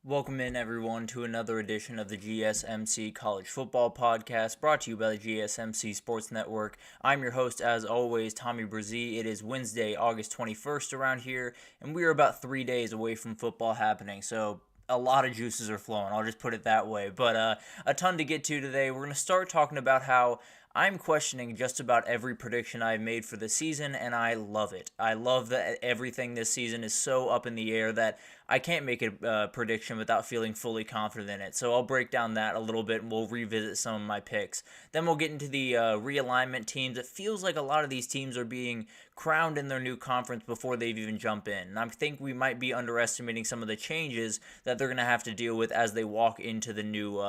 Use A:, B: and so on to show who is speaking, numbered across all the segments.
A: Welcome in, everyone, to another edition of the GSMC College Football Podcast, brought to you by the GSMC Sports Network. I'm your host, as always, Tommy Brzee. It is Wednesday, August 21st around here, and we are about 3 days away from football happening, so a lot of juices are flowing, I'll just put it that way. But a ton to get to today. We're going to start talking about how I'm questioning just about every prediction I've made for the season, and I love it. I love that everything this season is so up in the air that I can't make a prediction without feeling fully confident in it. So I'll break down that a little bit, and we'll revisit some of my picks. Then we'll get into the realignment teams. It feels like a lot of these teams are being crowned in their new conference before they've even jumped in. And I think we might be underestimating some of the changes that they're going to have to deal with as they walk into the new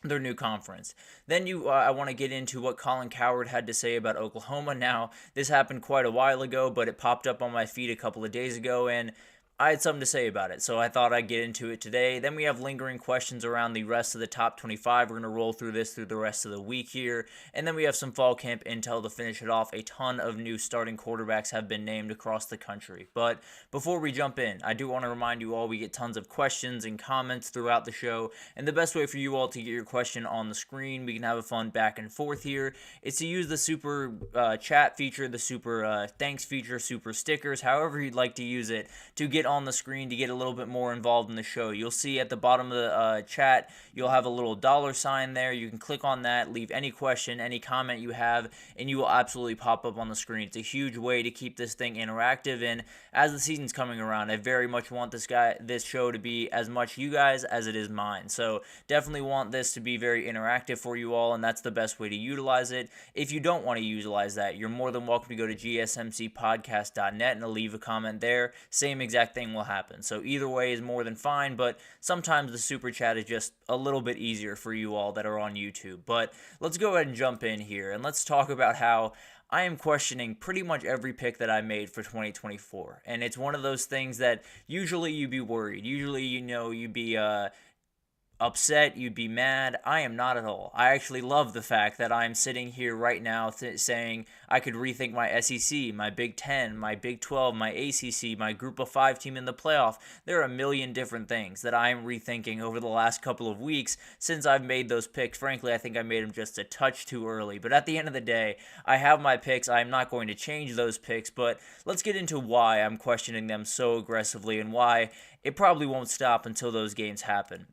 A: their new conference. Then I want to get into what Colin Cowherd had to say about Oklahoma. Now, this happened quite a while ago, but it popped up on my feed a couple of days ago, and I had something to say about it, so I thought I'd get into it today. Then we have lingering questions around the rest of the top 25. We're going to roll through this through the rest of the week here. And then we have some fall camp intel to finish it off. A ton of new starting quarterbacks have been named across the country. But before we jump in, I do want to remind you all we get tons of questions and comments throughout the show. And the best way for you all to get your question on the screen, we can have a fun back and forth here, is to use the super chat feature, the super thanks feature, super stickers, however you'd like to use it, to get on the screen to get a little bit more involved in the show. You'll see at the bottom of the chat, you'll have a little $sign there. You can click on that, leave any question, any comment you have, and you will absolutely pop up on the screen. It's a huge way to keep this thing interactive, and as the season's coming around, I very much want this show to be as much you guys as it is mine. So definitely want this to be very interactive for you all, and that's the best way to utilize it. If you don't want to utilize that, you're more than welcome to go to gsmcpodcast.net and leave a comment there. Same exact thing will happen. So either way is more than fine, but sometimes the super chat is just a little bit easier for you all that are on YouTube. But let's go ahead and jump in here, and let's talk about how I am questioning pretty much every pick that I made for 2024. And it's one of those things that usually you'd be worried. Usually, you'd be upset, you'd be mad. I am not at all. I actually love the fact that I'm sitting here right now saying I could rethink my SEC, my Big 10, my Big 12, my ACC, my Group of 5 team in the playoff. There are a million different things that I'm rethinking over the last couple of weeks since I've made those picks. Frankly, I think I made them just a touch too early. But at the end of the day, I have my picks. I'm not going to change those picks, but let's get into why I'm questioning them so aggressively and why it probably won't stop until those games happen.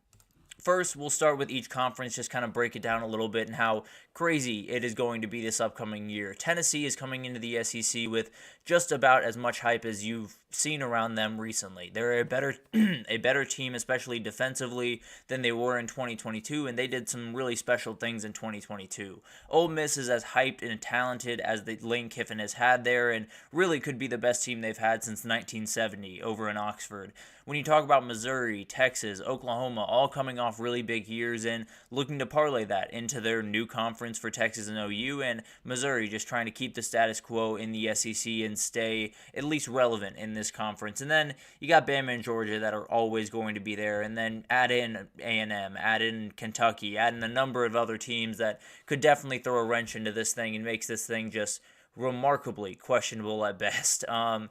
A: First, we'll start with each conference, just kind of break it down a little bit and how crazy it is going to be this upcoming year. Tennessee is coming into the SEC with just about as much hype as you've seen around them recently. They're a better team, especially defensively, than they were in 2022, and they did some really special things in 2022. Ole Miss is as hyped and talented as the Lane Kiffin has had there, and really could be the best team they've had since 1970 over in Oxford. When you talk about Missouri, Texas, Oklahoma, all coming off really big years and looking to parlay that into their new conference for Texas and OU, and Missouri just trying to keep the status quo in the SEC and stay at least relevant in this conference. And then you got Bama and Georgia that are always going to be there, and then add in A&M, add in Kentucky, add in a number of other teams that could definitely throw a wrench into this thing and makes this thing just remarkably questionable at best. Then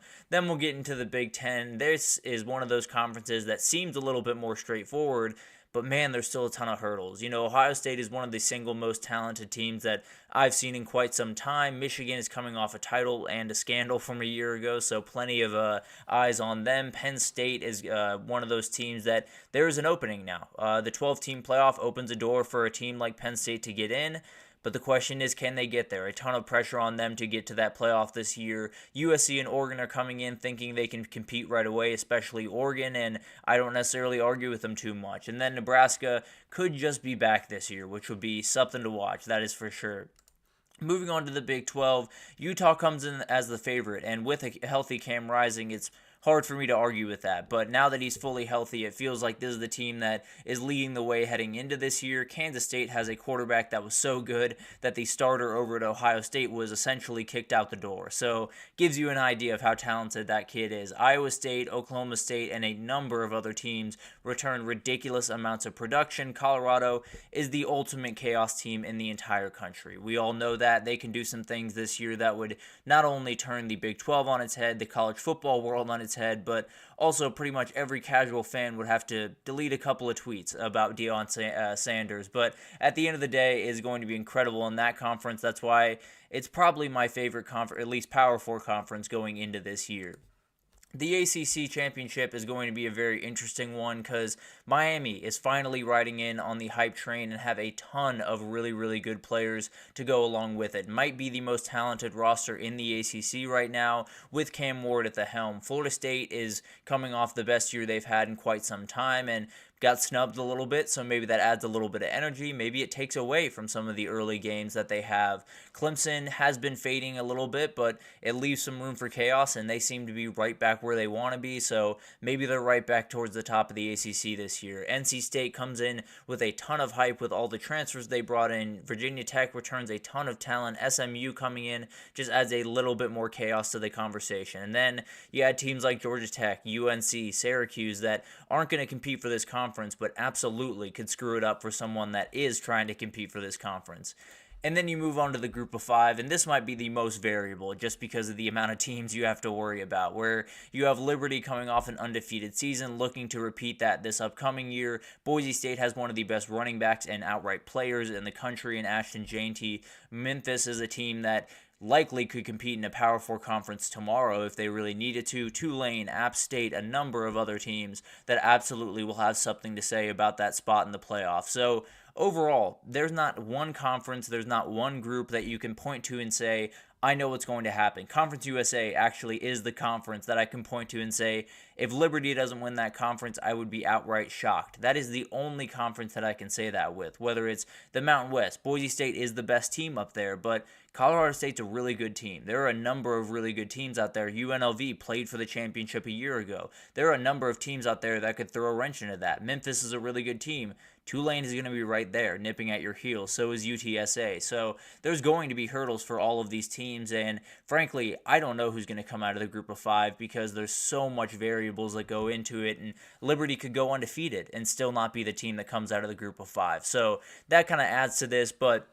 A: we'll get into the Big Ten. This is one of those conferences that seems a little bit more straightforward, but man, there's still a ton of hurdles. Ohio State is one of the single most talented teams that I've seen in quite some time. Michigan is coming off a title and a scandal from a year ago, so plenty of eyes on them. Penn State is one of those teams that there is an opening now. The 12-team playoff opens a door for a team like Penn State to get in. But the question is, can they get there? A ton of pressure on them to get to that playoff this year. USC and Oregon are coming in thinking they can compete right away, especially Oregon, and I don't necessarily argue with them too much. And then Nebraska could just be back this year, which would be something to watch, that is for sure. Moving on to the Big 12, Utah comes in as the favorite, and with a healthy Cam Rising, it's hard for me to argue with that. But now that he's fully healthy, it feels like this is the team that is leading the way heading into this year. Kansas State has a quarterback that was so good that the starter over at Ohio State was essentially kicked out the door. So gives you an idea of how talented that kid is. Iowa State, Oklahoma State, and a number of other teams return ridiculous amounts of production. Colorado is the ultimate chaos team in the entire country. We all know that. They can do some things this year that would not only turn the Big 12 on its head, the college football world on its head, but also pretty much every casual fan would have to delete a couple of tweets about Deion Sanders. But at the end of the day, it is going to be incredible in that conference. That's why it's probably my favorite conference, at least Power 4 conference going into this year. The ACC championship is going to be a very interesting one because Miami is finally riding in on the hype train and have a ton of really, really good players to go along with it. Might be the most talented roster in the ACC right now with Cam Ward at the helm. Florida State is coming off the best year they've had in quite some time and got snubbed a little bit, so maybe that adds a little bit of energy. Maybe it takes away from some of the early games that they have. Clemson has been fading a little bit, but it leaves some room for chaos, and they seem to be right back where they want to be, so maybe they're right back towards the top of the ACC this year. NC State comes in with a ton of hype with all the transfers they brought in. Virginia Tech returns a ton of talent. SMU coming in just adds a little bit more chaos to the conversation. And then you had teams like Georgia Tech, UNC, Syracuse that aren't going to compete for this conference, but absolutely could screw it up for someone that is trying to compete for this conference. And then you move on to the group of 5, and this might be the most variable just because of the amount of teams you have to worry about, where you have Liberty coming off an undefeated season, looking to repeat that this upcoming year. Boise State has one of the best running backs and outright players in the country in Ashton Jeanty. Memphis is a team that likely could compete in a Power 4 conference tomorrow if they really needed to. Tulane, App State, a number of other teams that absolutely will have something to say about that spot in the playoffs. So overall, there's not one conference, there's not one group that you can point to and say, I know what's going to happen. Conference USA actually is the conference that I can point to and say, if Liberty doesn't win that conference, I would be outright shocked. That is the only conference that I can say that with, whether it's the Mountain West. Boise State is the best team up there, but Colorado State's a really good team. There are a number of really good teams out there. UNLV played for the championship a year ago. There are a number of teams out there that could throw a wrench into that. Memphis is a really good team. Tulane is going to be right there, nipping at your heels. So is UTSA. So there's going to be hurdles for all of these teams. And frankly, I don't know who's going to come out of the group of 5 because there's so much variables that go into it. And Liberty could go undefeated and still not be the team that comes out of the group of 5. So that kind of adds to this. But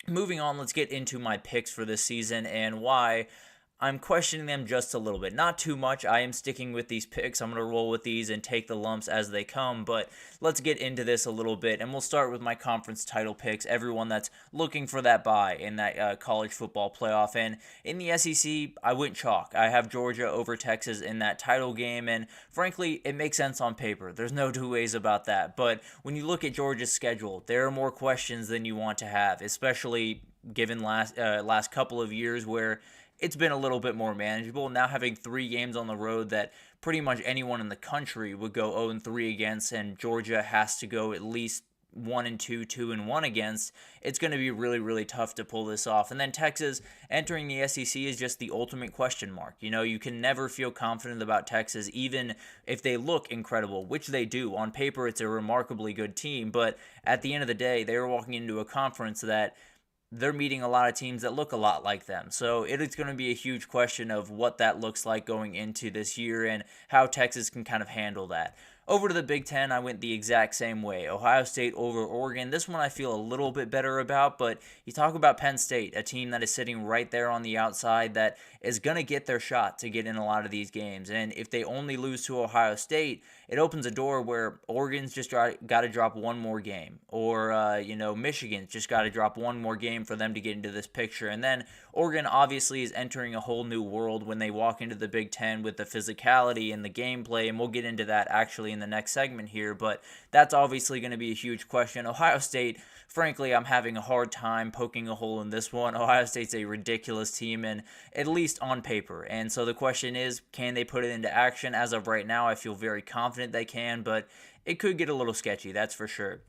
A: moving on, let's get into my picks for this season and why I'm questioning them just a little bit. Not too much. I am sticking with these picks. I'm going to roll with these and take the lumps as they come, but let's get into this a little bit, and we'll start with my conference title picks, everyone that's looking for that bye in that college football playoff. And in the SEC, I went chalk. I have Georgia over Texas in that title game, and frankly, it makes sense on paper. There's no two ways about that, but when you look at Georgia's schedule, there are more questions than you want to have, especially given last couple of years where it's been a little bit more manageable. Now having 3 games on the road that pretty much anyone in the country would go 0-3 against, and Georgia has to go at least 1-2, 2-1 against, it's going to be really, really tough to pull this off. And then Texas entering the SEC is just the ultimate question mark. You know, you can never feel confident about Texas, even if they look incredible, which they do. On paper, it's a remarkably good team, but at the end of the day, they are walking into a conference that they're meeting a lot of teams that look a lot like them. So it is going to be a huge question of what that looks like going into this year and how Texas can kind of handle that. Over to the Big Ten, I went the exact same way. Ohio State over Oregon. This one I feel a little bit better about, but you talk about Penn State, a team that is sitting right there on the outside that is going to get their shot to get in a lot of these games. And if they only lose to Ohio State, it opens a door where Oregon's just got to drop one more game. Or, Michigan's just got to drop one more game for them to get into this picture. And then Oregon obviously is entering a whole new world when they walk into the Big Ten with the physicality and the gameplay, and we'll get into that actually in the next segment here, but that's obviously going to be a huge question. Ohio State, frankly, I'm having a hard time poking a hole in this one. Ohio State's a ridiculous team, and at least on paper, and so the question is, can they put it into action? As of right now, I feel very confident they can, but it could get a little sketchy, that's for sure.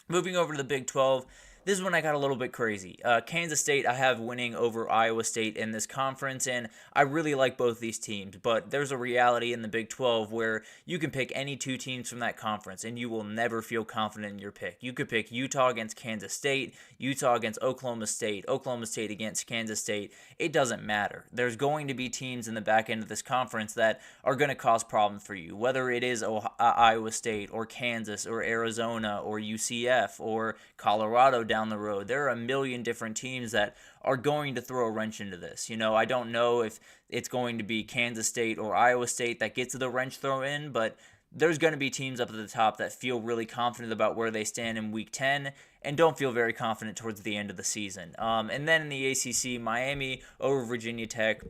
A: Moving over to the Big 12, this is when I got a little bit crazy. Kansas State, I have winning over Iowa State in this conference, and I really like both these teams, but there's a reality in the Big 12 where you can pick any 2 teams from that conference, and you will never feel confident in your pick. You could pick Utah against Kansas State, Utah against Oklahoma State against Kansas State. It doesn't matter. There's going to be teams in the back end of this conference that are going to cause problems for you, whether it is Iowa State or Kansas or Arizona or UCF or Colorado down down the road. There are a million different teams that are going to throw a wrench into this. I don't know if it's going to be Kansas State or Iowa State that gets the wrench thrown in, but there's going to be teams up at the top that feel really confident about where they stand in Week 10 and don't feel very confident towards the end of the season. And then in the ACC, Miami over Virginia Tech.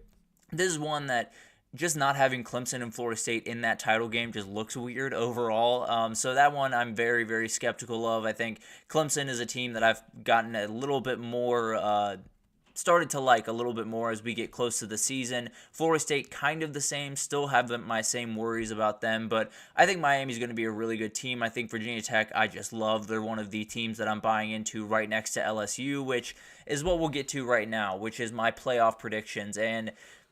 A: This is one that just not having Clemson and Florida State in that title game just looks weird overall. So that one I'm very, very skeptical of. I think Clemson is a team that I've gotten a little bit more started to like a little bit more as we get close to the season. Florida State kind of the same, still have my same worries about them, but I think Miami's going to be a really good team. I think Virginia Tech, I just love. They're one of the teams that I'm buying into right next to LSU, which is what we'll get to right now, which is my playoff predictions. And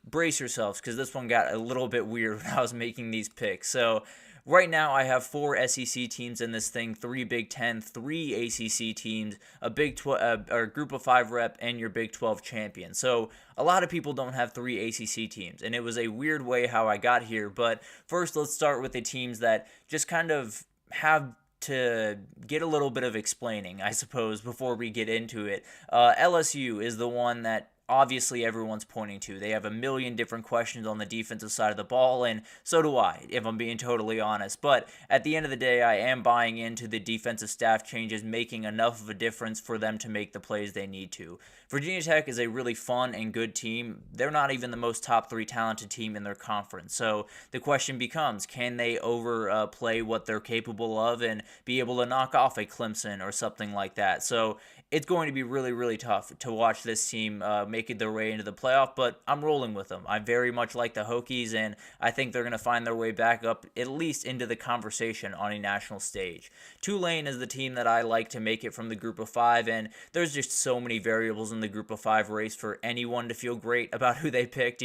A: brace yourselves, because this one got a little bit weird when I was making these picks. So right now, I have 4 SEC teams in this thing, 3 Big Ten, 3 ACC teams, a Group of 5 rep, and your Big 12 champion. So a lot of people don't have 3 ACC teams, and it was a weird way how I got here. But first, let's start with the teams that just kind of have to get a little bit of explaining, I suppose, before we get into it. LSU is the one that obviously everyone's pointing to. They have a million different questions on the defensive side of the ball, and so do I, if I'm being totally honest. But at the end of the day, I am buying into the defensive staff changes making enough of a difference for them to make the plays they need to. Virginia Tech is a really fun and good team. They're not even the most top 3 talented team in their conference. So the question becomes, can they overplay what they're capable of and be able to knock off a Clemson or something like that? So it's going to be really, really tough to watch this team make it their way into the playoff, but I'm rolling with them. I very much like the Hokies, and I think they're going to find their way back up, at least into the conversation on a national stage. Tulane is the team that I like to make it from the Group of 5, and there's just so many variables in the Group of 5 race for anyone to feel great about who they picked.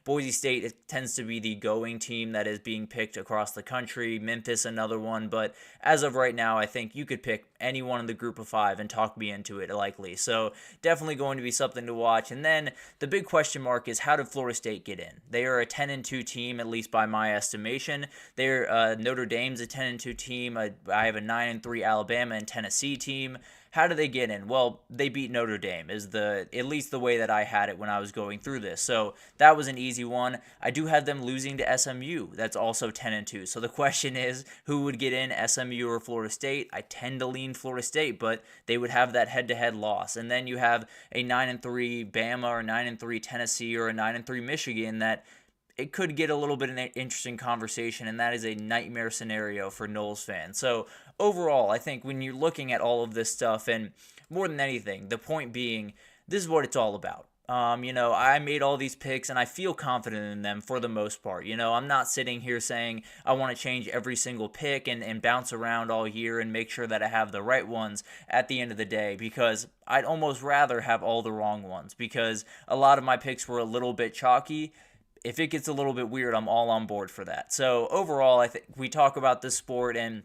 A: Boise State, it tends to be the going team that is being picked across the country. Memphis, another one, but as of right now, I think you could pick anyone in the Group of 5 and talk me into it likely. So definitely going to be something to watch. And then the big question mark is, how did Florida State get in? They are a 10-2 team, at least by my estimation. They're Notre Dame's a 10-2 team. I have a 9-3 Alabama and Tennessee team. How did they get in? Well, they beat Notre Dame, is at least the way that I had it when I was going through this. So that was an easy one. I do have them losing to SMU. That's also 10-2. So the question is, who would get in, SMU or Florida State? I tend to lean Florida State, but they would have that head-to-head loss. And then you have a 9-3 Bama or 9-3 Tennessee or a 9-3 Michigan that it could get a little bit of an interesting conversation, and that is a nightmare scenario for Noles fans. So overall, I think when you're looking at all of this stuff, and more than anything, the point being, this is what it's all about. I made all these picks, and I feel confident in them for the most part. I'm not sitting here saying I want to change every single pick and bounce around all year and make sure that I have the right ones at the end of the day, because I'd almost rather have all the wrong ones, because a lot of my picks were a little bit chalky. If it gets a little bit weird, I'm all on board for that. So overall, I think we talk about this sport, and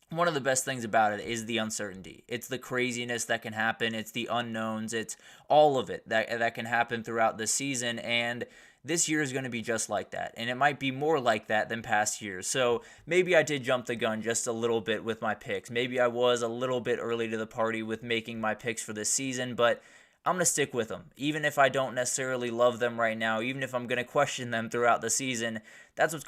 A: one of the best things about it is the uncertainty. It's the craziness that can happen. It's the unknowns. It's all of it that can happen throughout the season. And this year is going to be just like that. And it might be more like that than past years. So maybe I did jump the gun just a little bit with my picks. Maybe I was a little bit early to the party with making my picks for this season, but I'm going to stick with them. Even if I don't necessarily love them right now, even if I'm going to question them throughout the season, that's what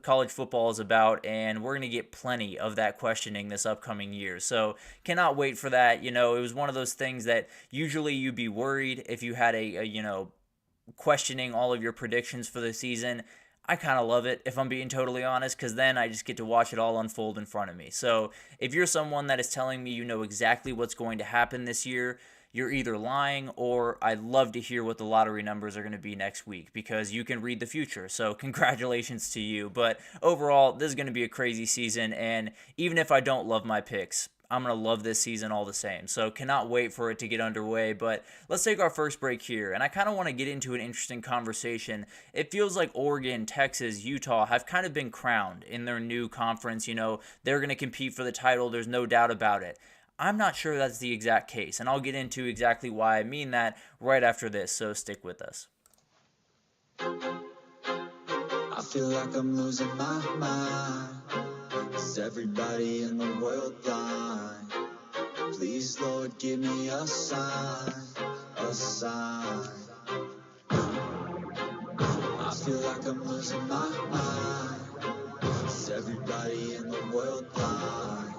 A: college football is about, and we're going to get plenty of that questioning this upcoming year. So cannot wait for that. It was one of those things that usually you'd be worried if you had a questioning all of your predictions for the season. I kind of love it, if I'm being totally honest, because then I just get to watch it all unfold in front of me. So if you're someone that is telling me you know exactly what's going to happen this year, you're either lying, or I'd love to hear what the lottery numbers are going to be next week, because you can read the future. So congratulations to you. But overall, this is going to be a crazy season, and even if I don't love my picks, I'm going to love this season all the same. So cannot wait for it to get underway. But let's take our first break here, and I kind of want to get into an interesting conversation. It feels like Oregon, Texas, Utah have kind of been crowned in their new conference. They're going to compete for the title. There's no doubt about it. I'm not sure that's the exact case, and I'll get into exactly why I mean that right after this, so stick with us.
B: I feel like I'm losing my mind. Is everybody in the world blind? Please, Lord, give me a sign, a sign. I feel like I'm losing my mind. Is everybody in the world blind?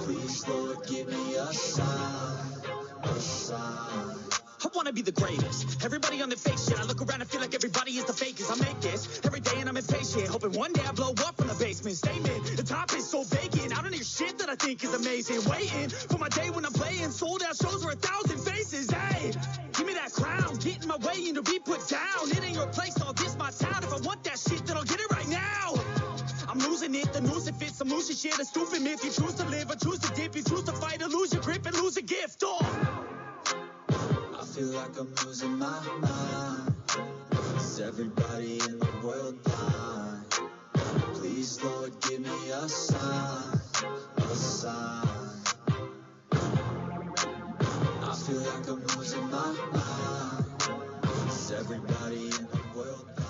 B: Please, Lord, give me a sign, a sign.
C: I wanna be the greatest. Everybody on the fake shit. I look around and feel like everybody is the fakest. I make this every day and I'm impatient. Hoping one day I blow up from the basement. Statement, the top is so vacant. I don't hear shit that I think is amazing. Waiting for my day when I'm playing. Sold out shows for 1,000 faces. Hey, give me that crown. Get in my way and to be put down. It ain't your place, all this my town. If I want that shit, then I'll get it right now. I'm losing it, the noose it fits. Some losing shit, a stupid myth. You choose to live or choose to dip. You choose to fight or lose your grip and lose a gift.
B: I feel like I'm losing my mind. Is everybody in the world blind? Please, Lord, give me a sign, a sign. I feel like I'm losing my mind. Is everybody in the world blind?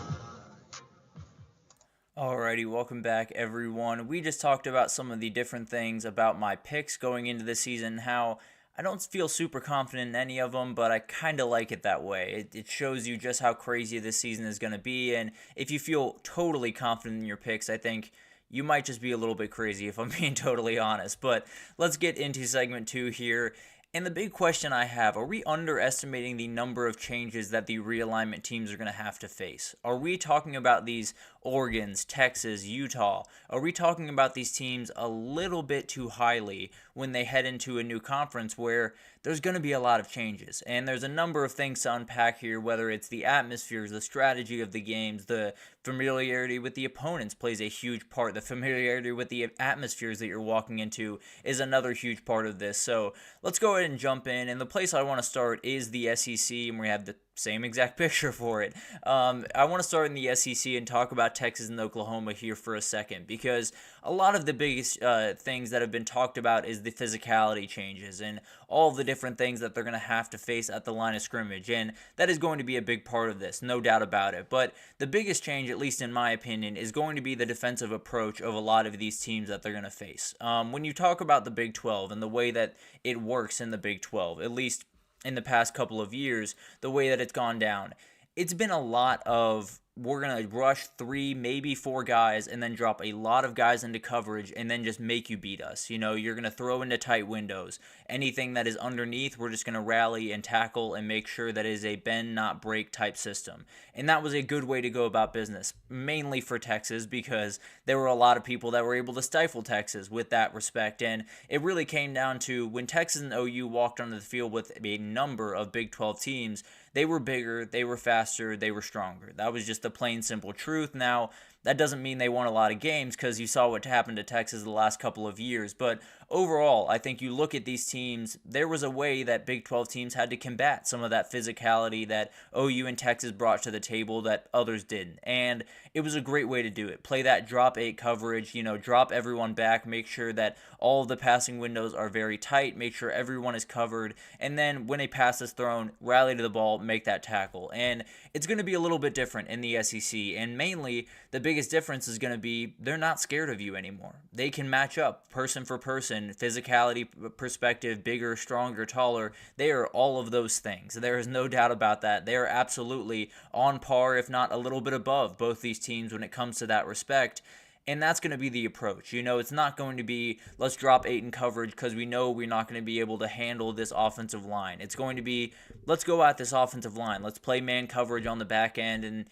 A: Alrighty, welcome back everyone. We just talked about some of the different things about my picks going into the season, how I don't feel super confident in any of them, but I kind of like it that way. It shows you just how crazy this season is going to be, and if you feel totally confident in your picks, I think you might just be a little bit crazy if I'm being totally honest. But let's get into segment 2 here. And the big question I have, are we underestimating the number of changes that the realignment teams are going to have to face? Are we talking about these Oregons, Texas, Utah? Are we talking about these teams a little bit too highly when they head into a new conference where there's going to be a lot of changes? And there's a number of things to unpack here, whether it's the atmospheres, the strategy of the games, the familiarity with the opponents plays a huge part. The familiarity with the atmospheres that you're walking into is another huge part of this. So let's go ahead and jump in. And the place I want to start is the SEC, and we have the same exact picture for it. I want to start in the SEC and talk about Texas and Oklahoma here for a second, because a lot of the biggest things that have been talked about is the physicality changes and all the different things that they're going to have to face at the line of scrimmage, and that is going to be a big part of this, no doubt about it. But the biggest change, at least in my opinion, is going to be the defensive approach of a lot of these teams that they're going to face. When you talk about the Big 12 and the way that it works in the Big 12, at least in the past couple of years, the way that it's gone down, it's been a lot of we're going to rush 3, maybe 4 guys and then drop a lot of guys into coverage and then just make you beat us. You know, you're going to throw into tight windows. Anything that is underneath, we're just going to rally and tackle and make sure that it is a bend, not break type system. And that was a good way to go about business, mainly for Texas, because there were a lot of people that were able to stifle Texas with that respect. And it really came down to when Texas and OU walked onto the field with a number of Big 12 teams, they were bigger, they were faster, they were stronger. That was just the plain, simple truth. Now, that doesn't mean they won a lot of games, because you saw what happened to Texas the last couple of years. But overall, I think you look at these teams, there was a way that Big 12 teams had to combat some of that physicality that OU and Texas brought to the table that others didn't. And it was a great way to do it. Play that drop 8 coverage, drop everyone back, make sure that all of the passing windows are very tight, make sure everyone is covered, and then when a pass is thrown, rally to the ball, make that tackle. And it's going to be a little bit different in the SEC, and mainly the biggest difference is going to be they're not scared of you anymore. They can match up person for person, physicality perspective, bigger, stronger, taller. They are all of those things. There is no doubt about that. They are absolutely on par, if not a little bit above, both these teams when it comes to that respect. And that's going to be the approach. It's not going to be, let's drop 8 in coverage because we know we're not going to be able to handle this offensive line. It's going to be, let's go at this offensive line. Let's play man coverage on the back end and,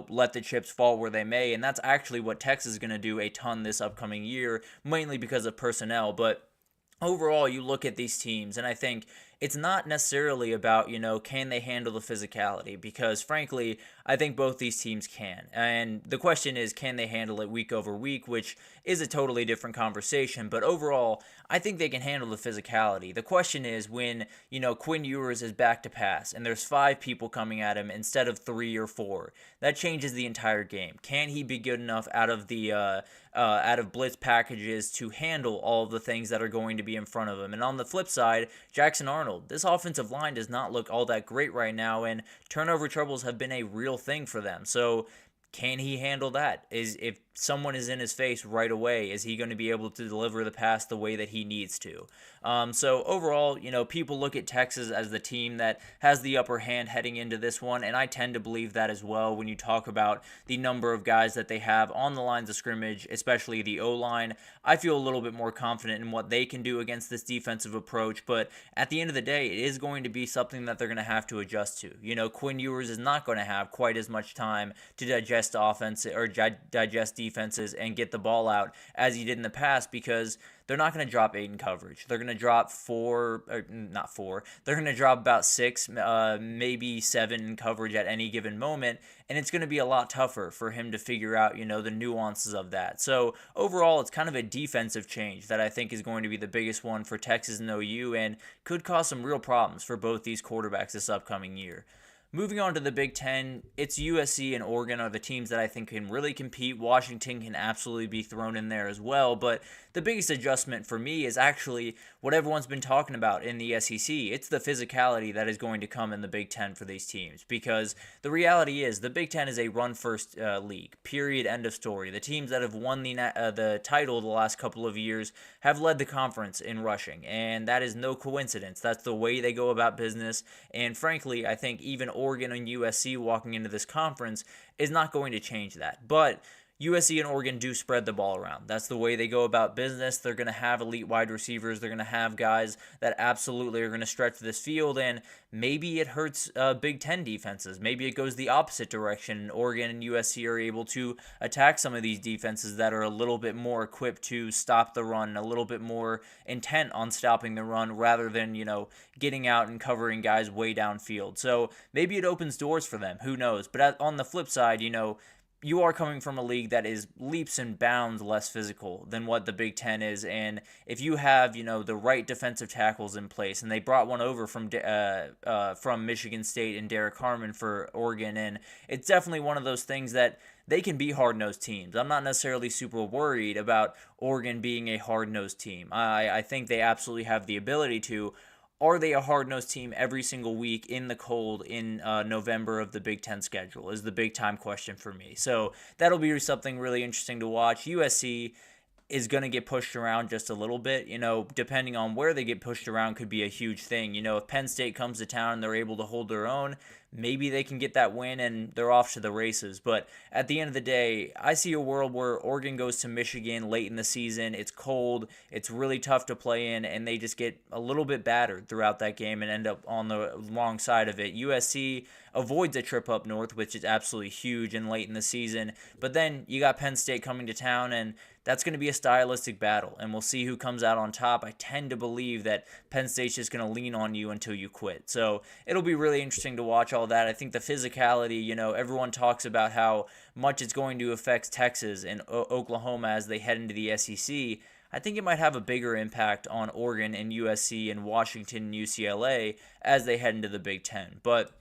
A: let the chips fall where they may. And that's actually what Texas is going to do a ton this upcoming year, mainly because of personnel. But overall, you look at these teams, and I think it's not necessarily about, can they handle the physicality? Because, frankly, I think both these teams can. And the question is, can they handle it week over week, which is a totally different conversation. But overall, I think they can handle the physicality. The question is when, Quinn Ewers is back to pass and there's 5 people coming at him instead of 3 or 4. That changes the entire game. Can he be good enough out of blitz packages to handle all of the things that are going to be in front of him? And on the flip side, Jackson Arnold, this offensive line does not look all that great right now, and turnover troubles have been a real thing for them. So Can he handle that? If someone is in his face right away, is he going to be able to deliver the pass the way that he needs to? So overall, people look at Texas as the team that has the upper hand heading into this one, and I tend to believe that as well when you talk about the number of guys that they have on the lines of scrimmage, especially the O-line. I feel a little bit more confident in what they can do against this defensive approach, but at the end of the day, it is going to be something that they're going to have to adjust to. Quinn Ewers is not going to have quite as much time to digest offense or digest defenses and get the ball out as he did in the past, because they're not going to drop 8 in coverage. They're going to drop 4, or not 4. They're going to drop about 6, maybe 7 in coverage at any given moment, and it's going to be a lot tougher for him to figure out, the nuances of that. So overall, it's kind of a defensive change that I think is going to be the biggest one for Texas and OU, and could cause some real problems for both these quarterbacks this upcoming year. Moving on to the Big Ten, it's USC and Oregon are the teams that I think can really compete. Washington can absolutely be thrown in there as well, but the biggest adjustment for me is actually what everyone's been talking about in the SEC. It's the physicality that is going to come in the Big Ten for these teams, because the reality is the Big Ten is a run-first league, period, end of story. The teams that have won the title the last couple of years have led the conference in rushing, and that is no coincidence. That's the way they go about business, and frankly, I think even Oregon and USC walking into this conference is not going to change that. But USC and Oregon do spread the ball around. That's the way they go about business. They're going to have elite wide receivers. They're going to have guys that absolutely are going to stretch this field, and maybe it hurts Big Ten defenses. Maybe it goes the opposite direction, and Oregon and USC are able to attack some of these defenses that are a little bit more equipped to stop the run, a little bit more intent on stopping the run rather than, getting out and covering guys way downfield. So maybe it opens doors for them. Who knows? But on the flip side, you are coming from a league that is leaps and bounds less physical than what the Big Ten is, and if you have, the right defensive tackles in place, and they brought one over from Michigan State and Derek Harmon for Oregon, and it's definitely one of those things that they can be hard-nosed teams. I'm not necessarily super worried about Oregon being a hard-nosed team. I think they absolutely have the ability to. Are they a hard-nosed team every single week in the cold in November of the Big Ten schedule is the big-time question for me. So that'll be something really interesting to watch. USC is going to get pushed around just a little bit. Depending on where they get pushed around could be a huge thing. If Penn State comes to town and they're able to hold their own, maybe they can get that win and they're off to the races. But at the end of the day, I see a world where Oregon goes to Michigan late in the season. It's cold. It's really tough to play in, and they just get a little bit battered throughout that game and end up on the wrong side of it. USC avoids a trip up north, which is absolutely huge and late in the season. But then you got Penn State coming to town, and that's going to be a stylistic battle, and we'll see who comes out on top. I tend to believe that Penn State's just going to lean on you until you quit. So it'll be really interesting to watch all that. I think the physicality, everyone talks about how much it's going to affect Texas and Oklahoma as they head into the SEC. I think it might have a bigger impact on Oregon and USC and Washington and UCLA as they head into the Big Ten. But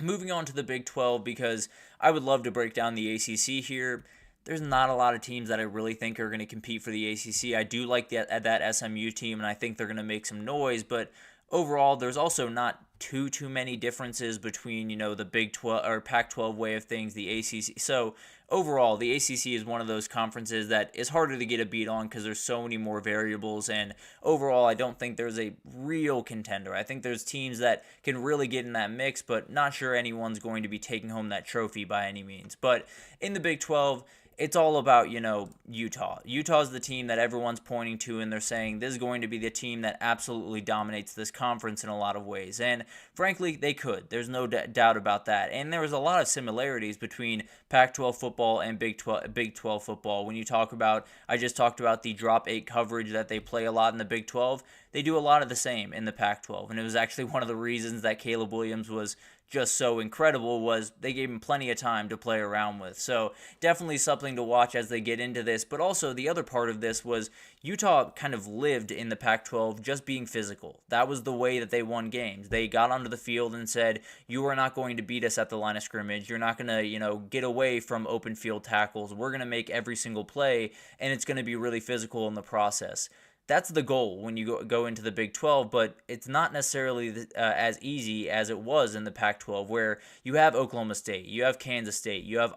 A: moving on to the Big 12, because I would love to break down the ACC here. There's not a lot of teams that I really think are going to compete for the ACC. I do like that SMU team, and I think they're going to make some noise, but overall, there's also not too many differences between, the Big 12 or Pac-12 way of things, the ACC. So overall, the ACC is one of those conferences that is harder to get a beat on because there's so many more variables, and overall, I don't think there's a real contender. I think there's teams that can really get in that mix, but not sure anyone's going to be taking home that trophy by any means. But in the Big 12, it's all about, Utah. Utah's the team that everyone's pointing to, and they're saying this is going to be the team that absolutely dominates this conference in a lot of ways. And frankly, they could. There's no doubt about that. And there was a lot of similarities between Pac-12 football and Big 12 football. When you talk about, I just talked about the drop 8 coverage that they play a lot in the Big 12. They do a lot of the same in the Pac-12. And it was actually one of the reasons that Caleb Williams was just so incredible, was they gave him plenty of time to play around with. So definitely something to watch as they get into this. But also the other part of this was Utah kind of lived in the Pac-12 just being physical. That was the way that they won games. They got onto the field and said, you are not going to beat us at the line of scrimmage. You're not going to, get away from open field tackles. We're going to make every single play, and it's going to be really physical in the process. that's the goal when you go into the Big 12, but it's not necessarily as easy as it was in the Pac-12, where you have Oklahoma State, you have Kansas State, you have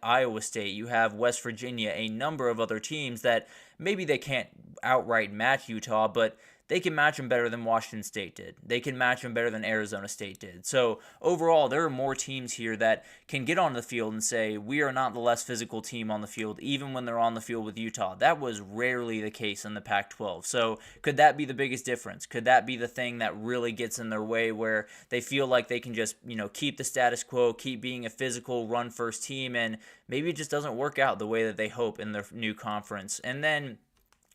A: Iowa State, you have West Virginia, a number of other teams that maybe they can't outright match Utah, but they can match them better than Washington State did. They can match them better than Arizona State did. So overall, there are more teams here that can get on the field and say, we are not the less physical team on the field, even when they're on the field with Utah. That was rarely the case in the Pac-12. So could that be the biggest difference? Could that be the thing that really gets in their way, where they feel like they can just, keep the status quo, keep being a physical run-first team, and maybe it just doesn't work out the way that they hope in their new conference? And then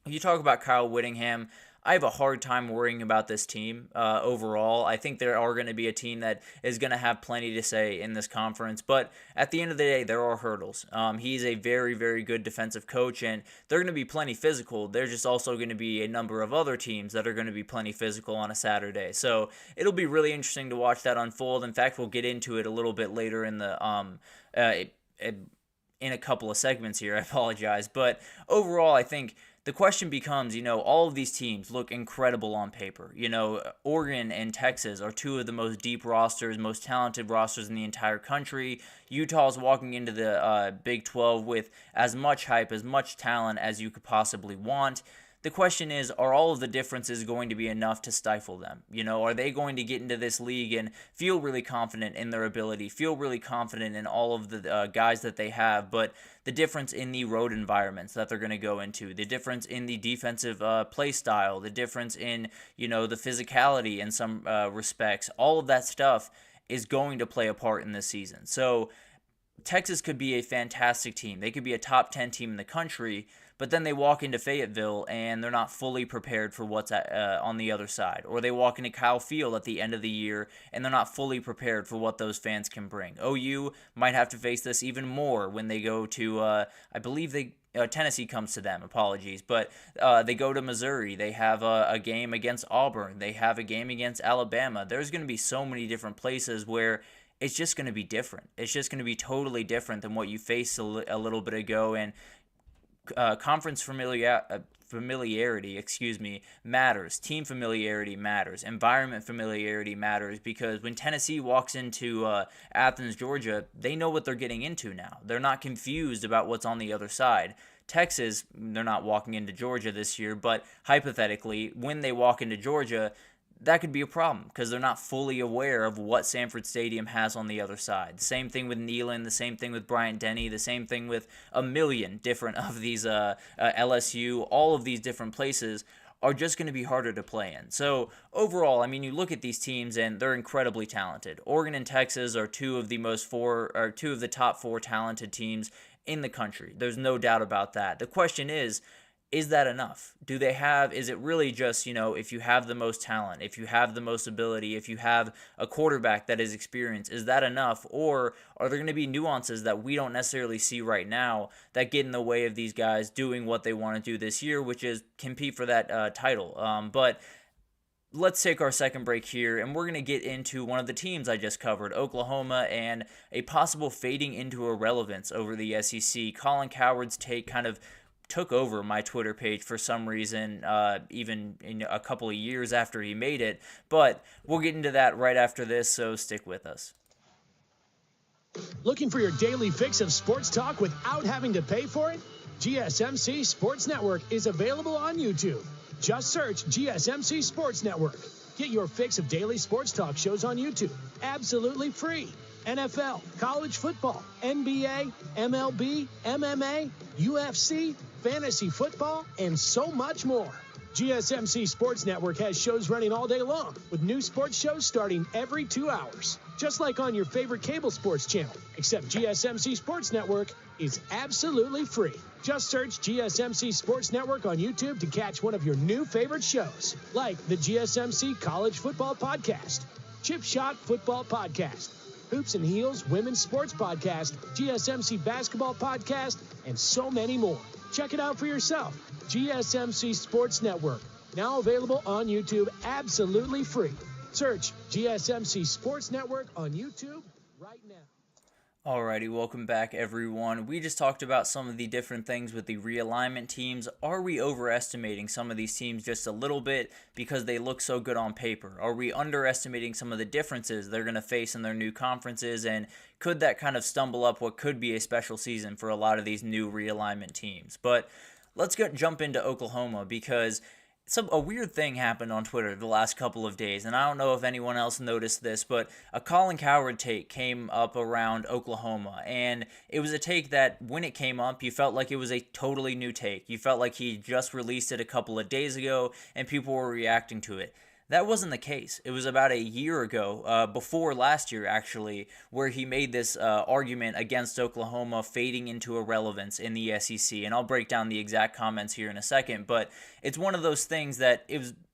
A: you talk about Kyle Whittingham. I have a hard time worrying about this team overall. I think there are going to be a team that is going to have plenty to say in this conference, but at the end of the day, there are hurdles. He's a very, very good defensive coach, and they're going to be plenty physical. There's just also going to be a number of other teams that are going to be plenty physical on a Saturday. So it'll be really interesting to watch that unfold. In fact, we'll get into it a little bit later in the in a couple of segments here. I apologize, but overall, I think the question becomes, all of these teams look incredible on paper. Oregon and Texas are two of the most deep rosters, most talented rosters in the entire country. Utah's walking into the Big 12 with as much hype, as much talent as you could possibly want. The question is, are all of the differences going to be enough to stifle them? Are they going to get into this league and feel really confident in their ability, feel really confident in all of the guys that they have, but the difference in the road environments that they're going to go into, the difference in the defensive play style, the difference in, the physicality in some respects, all of that stuff is going to play a part in this season. So Texas could be a fantastic team. They could be a top 10 team in the country, but then they walk into Fayetteville and they're not fully prepared for what's on the other side. Or they walk into Kyle Field at the end of the year and they're not fully prepared for what those fans can bring. OU might have to face this even more when they go to, I believe Tennessee comes to them, apologies, but they go to Missouri. They have a game against Auburn. They have a game against Alabama. There's going to be so many different places where it's just going to be different. It's just going to be totally different than what you faced a little bit ago, and conference familiarity, matters. Team familiarity matters. Environment familiarity matters, because when Tennessee walks into Athens, Georgia, they know what they're getting into now. They're not confused about what's on the other side. Texas, they're not walking into Georgia this year, but hypothetically, when they walk into Georgia, that could be a problem because they're not fully aware of what Sanford Stadium has on the other side. The same thing with Neyland, the same thing with Bryant-Denny, the same thing with a million different of these LSU. All of these different places are just going to be harder to play in. So overall, you look at these teams and they're incredibly talented. Oregon and Texas are two of the top four talented teams in the country. There's no doubt about that. The question is that enough? Is it really just, if you have the most talent, if you have the most ability, if you have a quarterback that is experienced, is that enough? Or are there going to be nuances that we don't necessarily see right now that get in the way of these guys doing what they want to do this year, which is compete for that title? But let's take our second break here, and we're going to get into one of the teams I just covered, Oklahoma, and a possible fading into irrelevance over the SEC. Colin Cowherd's take kind of took over my Twitter page for some reason, even in a couple of years after he made it. But we'll get into that right after this, so stick with us.
C: Looking for your daily fix of sports talk without having to pay for it? GSMC Sports Network is available on YouTube. Just search GSMC Sports Network. Get your fix of daily sports talk shows on YouTube, absolutely free. NFL, college football, NBA, MLB, MMA, UFC, fantasy football, and so much more. GSMC Sports Network has shows running all day long, with new sports shows starting every 2 hours. Just like on your favorite cable sports channel, except GSMC Sports Network is absolutely free. Just search GSMC Sports Network on YouTube to catch one of your new favorite shows, like the GSMC College Football Podcast, Chip Shot Football Podcast, Hoops and Heels Women's Sports Podcast, GSMC Basketball Podcast, and so many more. Check it out for yourself. GSMC Sports Network, now available on YouTube absolutely free. Search GSMC Sports Network on YouTube right now.
A: Alrighty, welcome back everyone. We just talked about some of the different things with the realignment teams. Are we overestimating some of these teams just a little bit because they look so good on paper? Are we underestimating some of the differences they're going to face in their new conferences? And could that kind of stumble up what could be a special season for a lot of these new realignment teams? But let's jump into Oklahoma because a weird thing happened on Twitter the last couple of days, and I don't know if anyone else noticed this, but a Colin Cowherd take came up around Oklahoma, and it was a take that when it came up, you felt like it was a totally new take. You felt like he just released it a couple of days ago, and people were reacting to it. That wasn't the case. It was about a year ago, before last year actually, where he made this argument against Oklahoma fading into irrelevance in the SEC. And I'll break down the exact comments here in a second, but it's one of those things that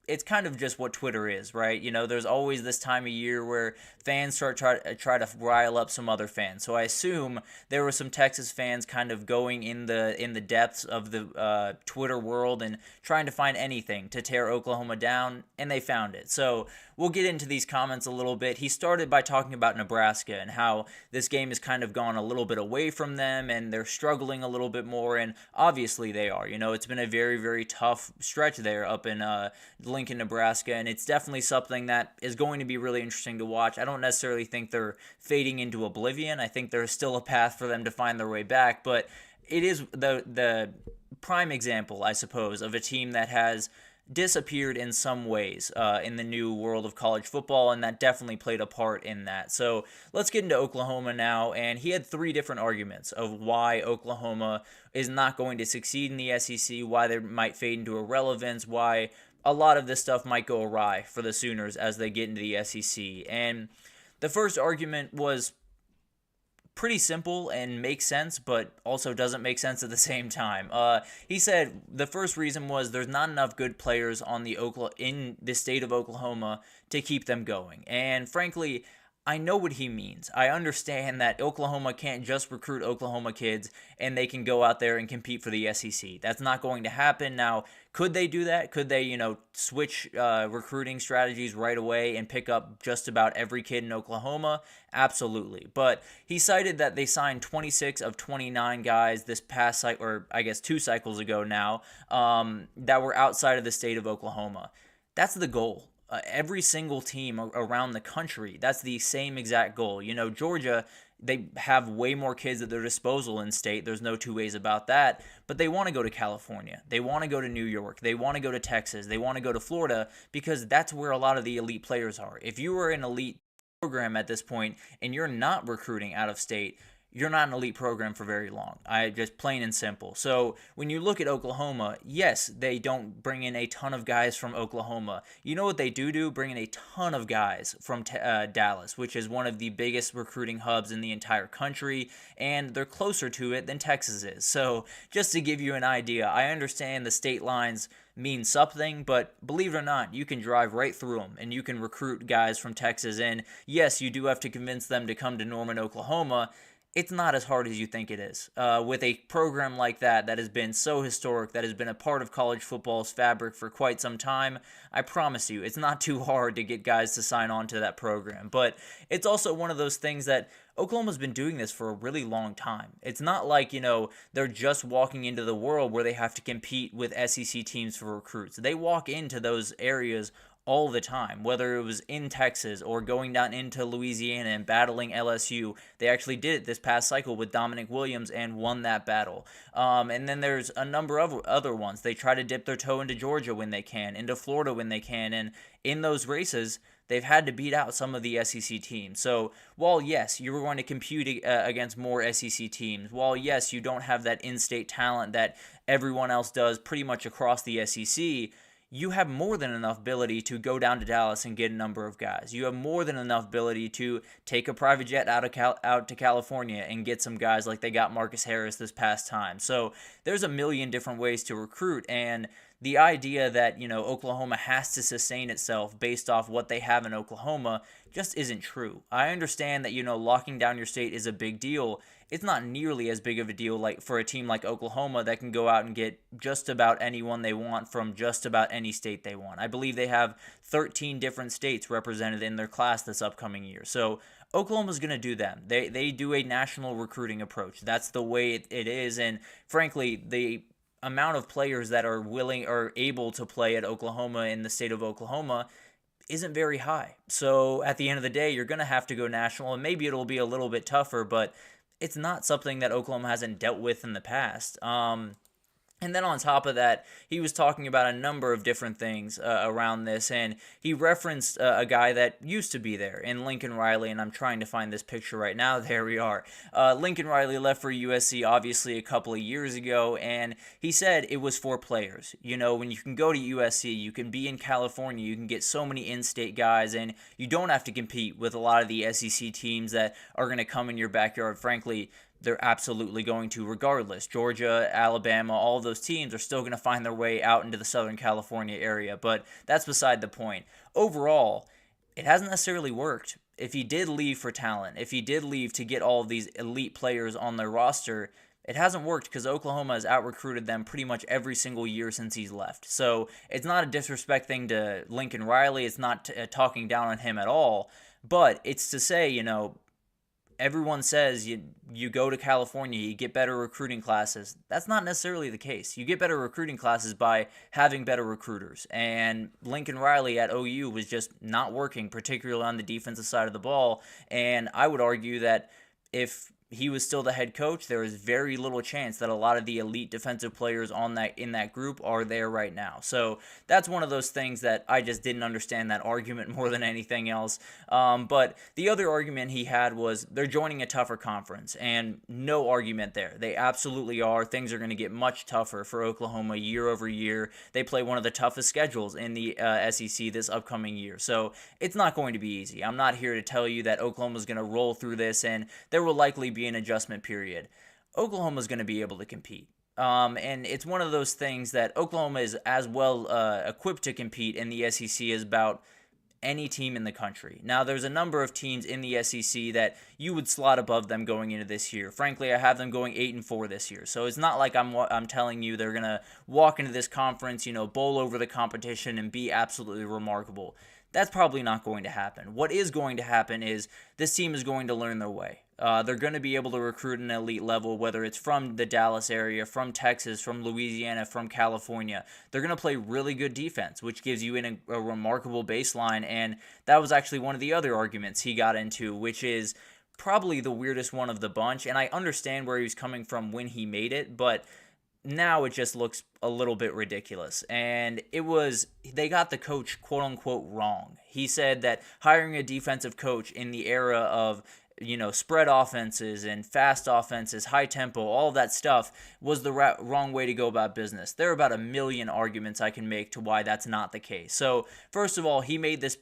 A: it's kind of just what Twitter is, right? You know, there's always this time of year where fans try to rile up some other fans. So I assume there were some Texas fans kind of going in the depths of the Twitter world and trying to find anything to tear Oklahoma down, and they found it. So we'll get into these comments a little bit. He started by talking about Nebraska and how this game has kind of gone a little bit away from them and they're struggling a little bit more, and obviously they are. You know, it's been a very, very tough stretch there up in Lincoln, Nebraska, and it's definitely something that is going to be really interesting to watch. I don't necessarily think they're fading into oblivion. I think there's still a path for them to find their way back, but it is the prime example, I suppose, of a team that has disappeared in some ways in the new world of college football, and that definitely played a part in that. So let's get into Oklahoma now, and he had three different arguments of why Oklahoma is not going to succeed in the SEC, why they might fade into irrelevance, why a lot of this stuff might go awry for the Sooners as they get into the SEC. And the first argument was pretty simple and makes sense, but also doesn't make sense at the same time. He said the first reason was there's not enough good players in the state of Oklahoma to keep them going. And frankly, I know what he means. I understand that Oklahoma can't just recruit Oklahoma kids and they can go out there and compete for the SEC. That's not going to happen. Now, could they do that? Could they, switch recruiting strategies right away and pick up just about every kid in Oklahoma? Absolutely. But he cited that they signed 26 of 29 guys this past cycle, or I guess 2 cycles ago now, that were outside of the state of Oklahoma. That's the goal. Every single team around the country, that's the same exact goal. Georgia, they have way more kids at their disposal in state. There's no two ways about that. But they want to go to California. They want to go to New York. They want to go to Texas. They want to go to Florida because that's where a lot of the elite players are. If you are an elite program at this point and you're not recruiting out of state, you're not an elite program for very long. Just plain and simple. So when you look at Oklahoma, yes, they don't bring in a ton of guys from Oklahoma. You know what they do? Bring in a ton of guys from Dallas, which is one of the biggest recruiting hubs in the entire country, and they're closer to it than Texas is. So just to give you an idea, I understand the state lines mean something, but believe it or not, you can drive right through them and you can recruit guys from Texas. And yes, you do have to convince them to come to Norman, Oklahoma. It's not as hard as you think it is. With a program like that has been so historic, that has been a part of college football's fabric for quite some time, I promise you, it's not too hard to get guys to sign on to that program. But it's also one of those things that Oklahoma's been doing this for a really long time. It's not like, they're just walking into the world where they have to compete with SEC teams for recruits. They walk into those areas all the time, whether it was in Texas or going down into Louisiana and battling LSU. They actually did it this past cycle with Dominic Williams and won that battle. And then there's a number of other ones. They try to dip their toe into Georgia when they can, into Florida when they can, and in those races, they've had to beat out some of the SEC teams. So while, yes, you're going to compete against more SEC teams, while, yes, you don't have that in-state talent that everyone else does pretty much across the SEC, you have more than enough ability to go down to Dallas and get a number of guys. You have more than enough ability to take a private jet out to California and get some guys like they got Marcus Harris this past time. So there's a million different ways to recruit, and the idea that, Oklahoma has to sustain itself based off what they have in Oklahoma just isn't true. I understand that, locking down your state is a big deal. It's not nearly as big of a deal like for a team like Oklahoma that can go out and get just about anyone they want from just about any state they want. I believe they have 13 different states represented in their class this upcoming year. So Oklahoma's going to do them. They do a national recruiting approach. That's the way it is. And frankly, the amount of players that are willing or able to play at Oklahoma in the state of Oklahoma isn't very high. So at the end of the day, you're going to have to go national, and maybe it'll be a little bit tougher, but it's not something that Oklahoma hasn't dealt with in the past. And then on top of that, he was talking about a number of different things around this, and he referenced a guy that used to be there in Lincoln Riley, and I'm trying to find this picture right now. There we are. Lincoln Riley left for USC, obviously, a couple of years ago, and he said it was for players. You know, when you can go to USC, you can be in California, you can get so many in-state guys, and you don't have to compete with a lot of the SEC teams that are going to come in your backyard. Frankly, they're absolutely going to regardless. Georgia, Alabama, all of those teams are still going to find their way out into the Southern California area, but that's beside the point. Overall, it hasn't necessarily worked. If he did leave for talent, if he did leave to get all of these elite players on their roster, it hasn't worked because Oklahoma has out-recruited them pretty much every single year since he's left. So it's not a disrespect thing to Lincoln Riley. It's not talking down on him at all, but it's to say, you know, everyone says you go to California, you get better recruiting classes. That's not necessarily the case. You get better recruiting classes by having better recruiters. And Lincoln Riley at OU was just not working, particularly on the defensive side of the ball. And I would argue that if he was still the head coach, there is very little chance that a lot of the elite defensive players in that group are there right now. So that's one of those things that I just didn't understand that argument more than anything else. But the other argument he had was they're joining a tougher conference, and no argument there. They absolutely are. Things are going to get much tougher for Oklahoma year over year. They play one of the toughest schedules in the SEC this upcoming year. So it's not going to be easy. I'm not here to tell you that Oklahoma's going to roll through this, and there will likely be an adjustment period. Oklahoma's going to be able to compete. And it's one of those things that Oklahoma is as well equipped to compete in the SEC as about any team in the country. Now, there's a number of teams in the SEC that you would slot above them going into this year. Frankly, I have them going 8-4 this year. So it's not like I'm telling you they're going to walk into this conference, bowl over the competition and be absolutely remarkable. That's probably not going to happen. What is going to happen is this team is going to learn their way. They're going to be able to recruit an elite level, whether it's from the Dallas area, from Texas, from Louisiana, from California. They're going to play really good defense, which gives you a remarkable baseline. And that was actually one of the other arguments he got into, which is probably the weirdest one of the bunch. And I understand where he was coming from when he made it, but now it just looks a little bit ridiculous. And they got the coach, quote unquote, wrong. He said that hiring a defensive coach in the era of spread offenses and fast offenses, high tempo, all of that stuff was the wrong way to go about business. There are about a million arguments I can make to why that's not the case. So first of all, he made this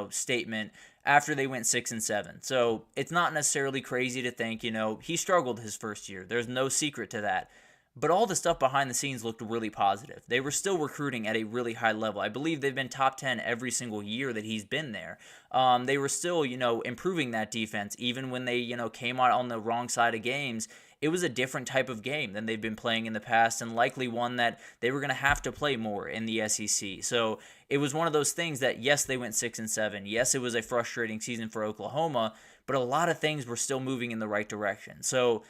A: statement after they went 6-7. So it's not necessarily crazy to think, he struggled his first year. There's no secret to that. But all the stuff behind the scenes looked really positive. They were still recruiting at a really high level. I believe they've been top 10 every single year that he's been there. They were still, improving that defense. Even when they, came out on the wrong side of games, it was a different type of game than they've been playing in the past, and likely one that they were going to have to play more in the SEC. So it was one of those things that, yes, they went 6-7. Yes, it was a frustrating season for Oklahoma, but a lot of things were still moving in the right direction. So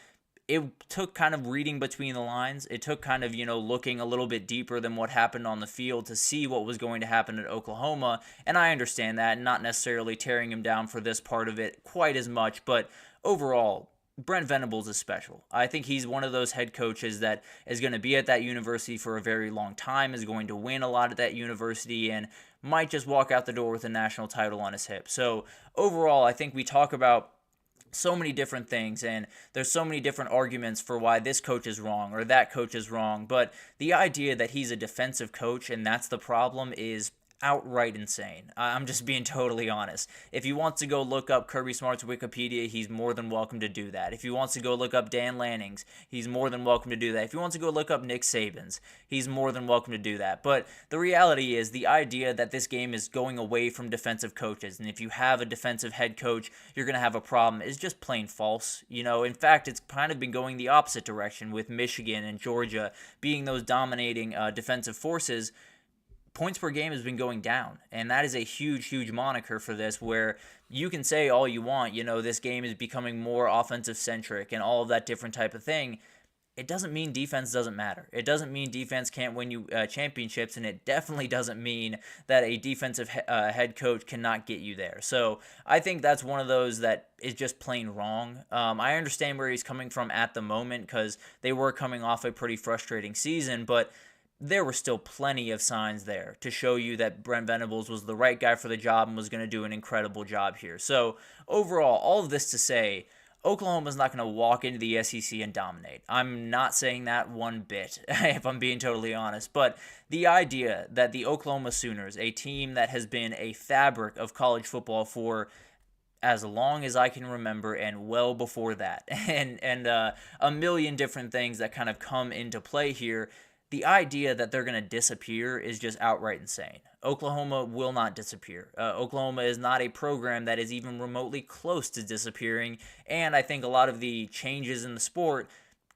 A: it took kind of reading between the lines. It took kind of, looking a little bit deeper than what happened on the field to see what was going to happen at Oklahoma. And I understand that, not necessarily tearing him down for this part of it quite as much. But overall, Brent Venables is special. I think he's one of those head coaches that is going to be at that university for a very long time, is going to win a lot at that university, and might just walk out the door with a national title on his hip. So overall, I think we talk about so many different things, and there's so many different arguments for why this coach is wrong or that coach is wrong, but the idea that he's a defensive coach and that's the problem is outright insane. I'm just being totally honest. If he wants to go look up Kirby Smart's Wikipedia, he's more than welcome to do that. If he wants to go look up Dan Lanning's, he's more than welcome to do that. If he wants to go look up Nick Saban's, he's more than welcome to do that. But the reality is the idea that this game is going away from defensive coaches, and if you have a defensive head coach, you're going to have a problem, is just plain false. In fact, it's kind of been going the opposite direction with Michigan and Georgia being those dominating defensive forces. points per game has been going down, and that is a huge moniker for this, where you can say all you want, this game is becoming more offensive centric and all of that different type of thing. It doesn't mean defense doesn't matter. It doesn't mean defense can't win you championships, and it definitely doesn't mean that a defensive head coach cannot get you there. So I think that's one of those that is just plain wrong. I understand where he's coming from at the moment, because they were coming off a pretty frustrating season, but there were still plenty of signs there to show you that Brent Venables was the right guy for the job and was going to do an incredible job here. So overall, all of this to say, Oklahoma's not going to walk into the SEC and dominate. I'm not saying that one bit, if I'm being totally honest. But the idea that the Oklahoma Sooners, a team that has been a fabric of college football for as long as I can remember and well before that, and a million different things that kind of come into play here, the idea that they're going to disappear is just outright insane. Oklahoma will not disappear. Oklahoma is not a program that is even remotely close to disappearing, and I think a lot of the changes in the sport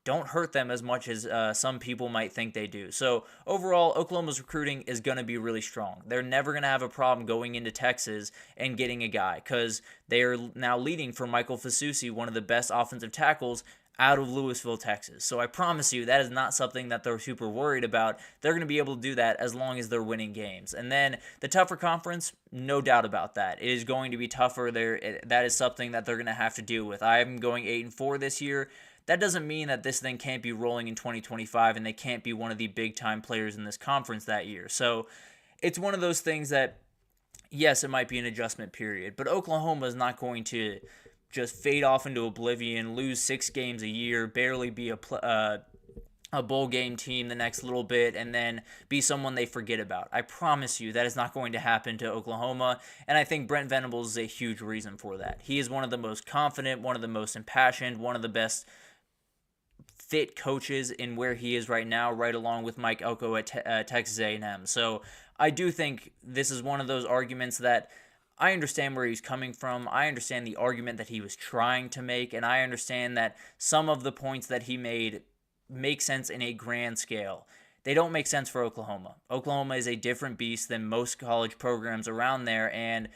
A: don't hurt them as much as some people might think they do. So overall, Oklahoma's recruiting is going to be really strong. They're never going to have a problem going into Texas and getting a guy, because they are now leading for Michael Fasusi, one of the best offensive tackles out of Lewisville, Texas. So I promise you that is not something that they're super worried about. They're going to be able to do that as long as they're winning games. And then the tougher conference, no doubt about that. It is going to be tougher. That is something that they're going to have to deal with. I am going 8-4 this year. That doesn't mean that this thing can't be rolling in 2025 and they can't be one of the big-time players in this conference that year. So it's one of those things that, yes, it might be an adjustment period, but Oklahoma is not going to just fade off into oblivion, lose 6 games a year, barely be a bowl game team the next little bit, and then be someone they forget about. I promise you that is not going to happen to Oklahoma, and I think Brent Venables is a huge reason for that. He is one of the most confident, one of the most impassioned, one of the best fit coaches in where he is right now, right along with Mike Elko at Texas A&M. So I do think this is one of those arguments that I understand where he's coming from. I understand the argument that he was trying to make, and I understand that some of the points that he made make sense in a grand scale. They don't make sense for Oklahoma. Oklahoma is a different beast than most college programs around there, and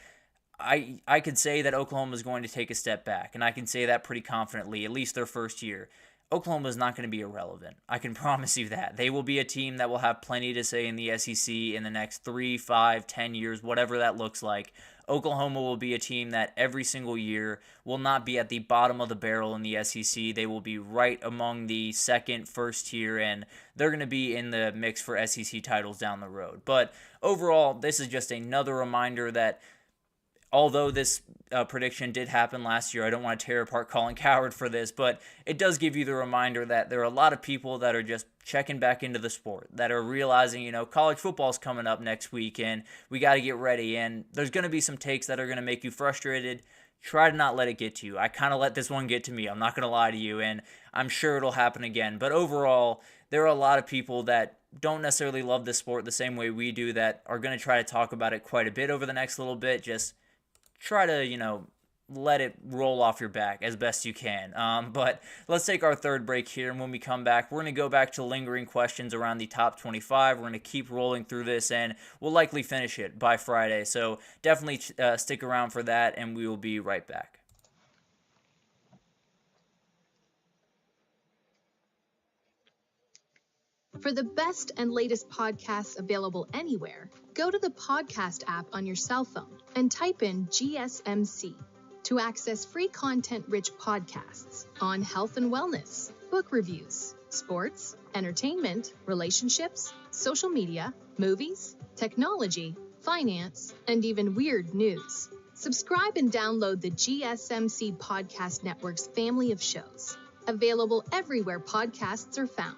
A: I could say that Oklahoma is going to take a step back, and I can say that pretty confidently, at least their first year. Oklahoma is not going to be irrelevant. I can promise you that. They will be a team that will have plenty to say in the SEC in the next 3, 5, 10 years, whatever that looks like. Oklahoma will be a team that every single year will not be at the bottom of the barrel in the SEC. They will be right among the second, first tier, and they're going to be in the mix for SEC titles down the road. But overall, this is just another reminder that although this prediction did happen last year, I don't want to tear apart Colin Cowherd for this, but it does give you the reminder that there are a lot of people that are just checking back into the sport, that are realizing, college football's coming up next week, and we got to get ready, and there's going to be some takes that are going to make you frustrated. Try to not let it get to you. I kind of let this one get to me. I'm not going to lie to you, and I'm sure it'll happen again. But overall, there are a lot of people that don't necessarily love this sport the same way we do that are going to try to talk about it quite a bit over the next little bit. Just try to, let it roll off your back as best you can. But let's take our third break here, and when we come back, we're going to go back to lingering questions around the top 25. We're going to keep rolling through this, and we'll likely finish it by Friday. So definitely stick around for that, and we will be right back.
D: For the best and latest podcasts available anywhere, go to the podcast app on your cell phone and type in GSMC to access free content-rich podcasts on health and wellness, book reviews, sports, entertainment, relationships, social media, movies, technology, finance, and even weird news. Subscribe and download the GSMC Podcast Network's family of shows, available everywhere podcasts are found.